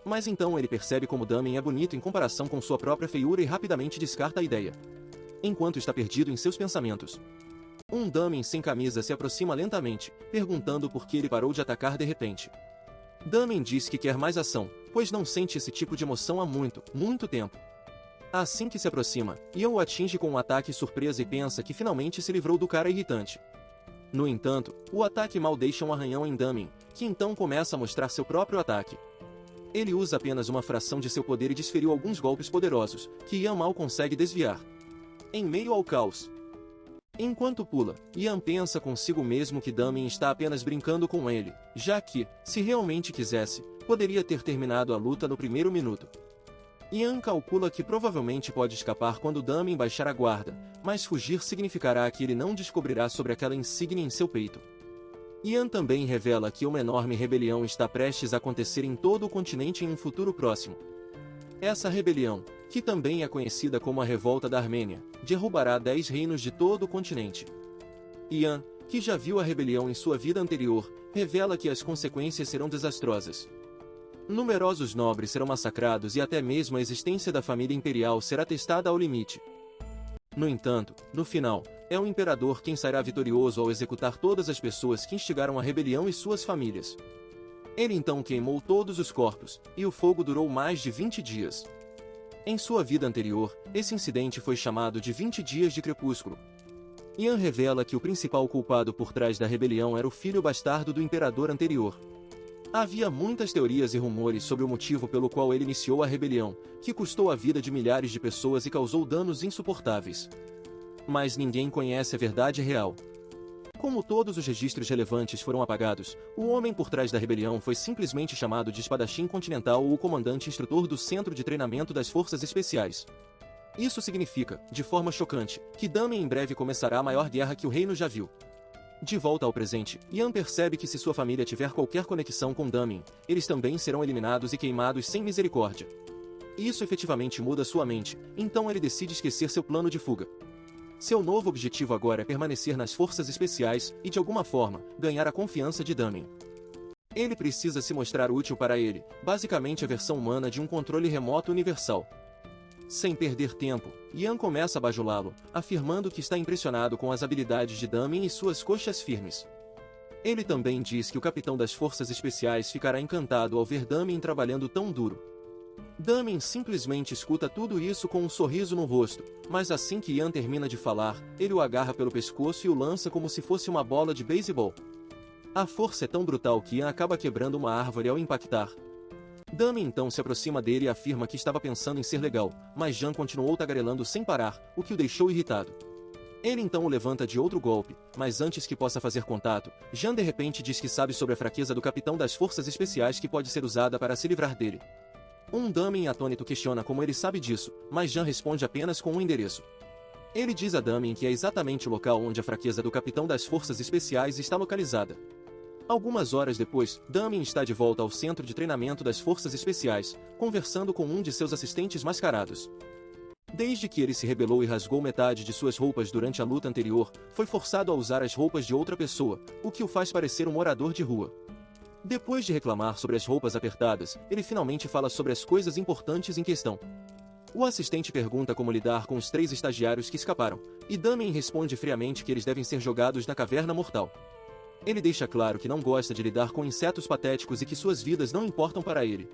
Speaker 1: Mas então ele percebe como Damien é bonito em comparação com sua própria feiura e rapidamente descarta a ideia. Enquanto está perdido em seus pensamentos, um Damien sem camisa se aproxima lentamente, perguntando por que ele parou de atacar de repente. Damien diz que quer mais ação, pois não sente esse tipo de emoção há muito tempo. Assim que se aproxima, Ian o atinge com um ataque surpresa e pensa que finalmente se livrou do cara irritante. No entanto, o ataque mal deixa um arranhão em Damien, que então começa a mostrar seu próprio ataque. Ele usa apenas uma fração de seu poder e desferiu alguns golpes poderosos, que Ian mal consegue desviar. Em meio ao caos. Enquanto pula, Ian pensa consigo mesmo que Damien está apenas brincando com ele, já que, se realmente quisesse, poderia ter terminado a luta no primeiro minuto. Ian calcula que provavelmente pode escapar quando Damien baixar a guarda, mas fugir significará que ele não descobrirá sobre aquela insígnia em seu peito. Ian também revela que uma enorme rebelião está prestes a acontecer em todo o continente em um futuro próximo. Essa rebelião, que também é conhecida como a Revolta da Armênia, derrubará 10 reinos de todo o continente. Ian, que já viu a rebelião em sua vida anterior, revela que as consequências serão desastrosas. Numerosos nobres serão massacrados e até mesmo a existência da família imperial será testada ao limite. No entanto, no final, é o imperador quem sairá vitorioso ao executar todas as pessoas que instigaram a rebelião e suas famílias. Ele então queimou todos os corpos, e o fogo durou mais de 20 dias. Em sua vida anterior, esse incidente foi chamado de 20 dias de crepúsculo. Ian revela que o principal culpado por trás da rebelião era o filho bastardo do imperador anterior. Havia muitas teorias e rumores sobre o motivo pelo qual ele iniciou a rebelião, que custou a vida de milhares de pessoas e causou danos insuportáveis. Mas ninguém conhece a verdade real. Como todos os registros relevantes foram apagados, o homem por trás da rebelião foi simplesmente chamado de Espadachim Continental ou o comandante instrutor do Centro de Treinamento das Forças Especiais. Isso significa, de forma chocante, que Damen em breve começará a maior guerra que o reino já viu. De volta ao presente, Yan percebe que se sua família tiver qualquer conexão com Damen, eles também serão eliminados e queimados sem misericórdia. Isso efetivamente muda sua mente, então ele decide esquecer seu plano de fuga. Seu novo objetivo agora é permanecer nas forças especiais e, de alguma forma, ganhar a confiança de Damen. Ele precisa se mostrar útil para ele, basicamente a versão humana de um controle remoto universal. Sem perder tempo, Yan começa a bajulá-lo, afirmando que está impressionado com as habilidades de Damen e suas coxas firmes. Ele também diz que o capitão das forças especiais ficará encantado ao ver Damen trabalhando tão duro. Damen simplesmente escuta tudo isso com um sorriso no rosto, mas assim que Yan termina de falar, ele o agarra pelo pescoço e o lança como se fosse uma bola de beisebol. A força é tão brutal que Yan acaba quebrando uma árvore ao impactar. Damen então se aproxima dele e afirma que estava pensando em ser legal, mas Yan continuou tagarelando sem parar, o que o deixou irritado. Ele então o levanta de outro golpe, mas antes que possa fazer contato, Yan de repente diz que sabe sobre a fraqueza do capitão das forças especiais que pode ser usada para se livrar dele. Damen atônito questiona como ele sabe disso, mas Yan responde apenas com um endereço. Ele diz a Damen que é exatamente o local onde a fraqueza do capitão das forças especiais está localizada. Algumas horas depois, Damen está de volta ao centro de treinamento das forças especiais, conversando com um de seus assistentes mascarados. Desde que ele se rebelou e rasgou metade de suas roupas durante a luta anterior, foi forçado a usar as roupas de outra pessoa, o que o faz parecer um morador de rua. Depois de reclamar sobre as roupas apertadas, ele finalmente fala sobre as coisas importantes em questão. O assistente pergunta como lidar com os 3 estagiários que escaparam, e Damen responde friamente que eles devem ser jogados na caverna mortal. Ele deixa claro que não gosta de lidar com insetos patéticos e que suas vidas não importam para ele.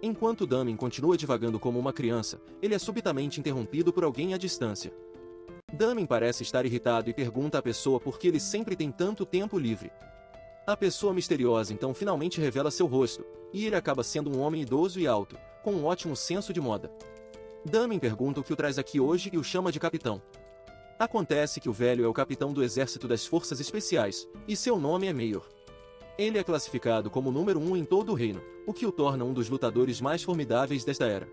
Speaker 1: Enquanto Damen continua divagando como uma criança, ele é subitamente interrompido por alguém à distância. Damen parece estar irritado e pergunta à pessoa por que ele sempre tem tanto tempo livre. A pessoa misteriosa então finalmente revela seu rosto, e ele acaba sendo um homem idoso e alto, com um ótimo senso de moda. Damen pergunta o que o traz aqui hoje e o chama de capitão. Acontece que o velho é o capitão do exército das forças especiais, e seu nome é Mayor. Ele é classificado como o número 1 em todo o reino, o que o torna um dos lutadores mais formidáveis desta era.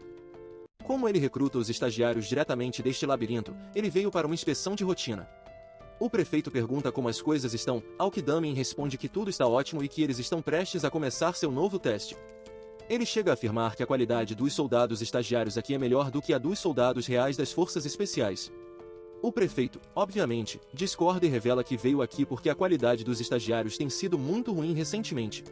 Speaker 1: Como ele recruta os estagiários diretamente deste labirinto, ele veio para uma inspeção de rotina. O prefeito pergunta como as coisas estão, ao que Damen responde que tudo está ótimo e que eles estão prestes a começar seu novo teste. Ele chega a afirmar que a qualidade dos soldados estagiários aqui é melhor do que a dos soldados reais das forças especiais. O prefeito, obviamente, discorda e revela que veio aqui porque a qualidade dos estagiários tem sido muito ruim recentemente.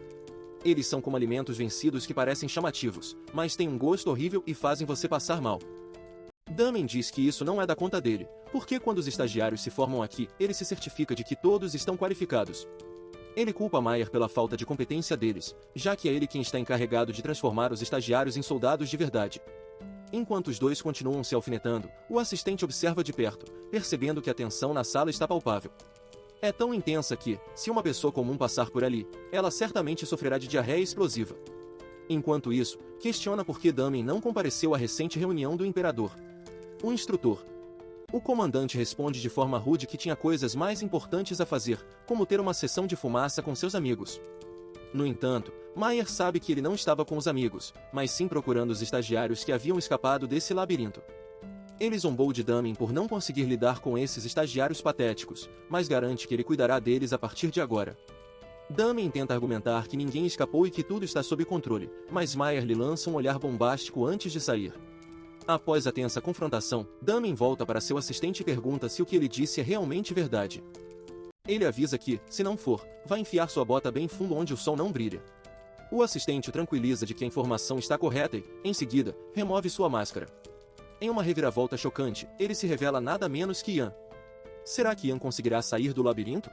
Speaker 1: Eles são como alimentos vencidos que parecem chamativos, mas têm um gosto horrível e fazem você passar mal. Damen diz que isso não é da conta dele, porque quando os estagiários se formam aqui, ele se certifica de que todos estão qualificados. Ele culpa Mayer pela falta de competência deles, já que é ele quem está encarregado de transformar os estagiários em soldados de verdade. Enquanto os dois continuam se alfinetando, o assistente observa de perto, percebendo que a tensão na sala está palpável. É tão intensa que, se uma pessoa comum passar por ali, ela certamente sofrerá de diarreia explosiva. Enquanto isso, questiona por que Damen não compareceu à recente reunião do imperador. O instrutor. O comandante responde de forma rude que tinha coisas mais importantes a fazer, como ter uma sessão de fumaça com seus amigos. No entanto, Mayer sabe que ele não estava com os amigos, mas sim procurando os estagiários que haviam escapado desse labirinto. Ele zombou de Damen por não conseguir lidar com esses estagiários patéticos, mas garante que ele cuidará deles a partir de agora. Damen tenta argumentar que ninguém escapou e que tudo está sob controle, mas Mayer lhe lança um olhar bombástico antes de sair. Após a tensa confrontação, Damen volta para seu assistente e pergunta se o que ele disse é realmente verdade. Ele avisa que, se não for, vai enfiar sua bota bem fundo onde o sol não brilha. O assistente o tranquiliza de que a informação está correta e, em seguida, remove sua máscara. Em uma reviravolta chocante, ele se revela nada menos que Yan. Será que Yan conseguirá sair do labirinto?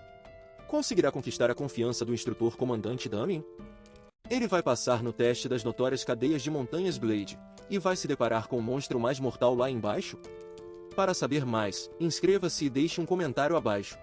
Speaker 1: Conseguirá conquistar a confiança do instrutor comandante Damen? Ele vai passar no teste das notórias cadeias de montanhas Blade, e vai se deparar com o monstro mais mortal lá embaixo? Para saber mais, inscreva-se e deixe um comentário abaixo.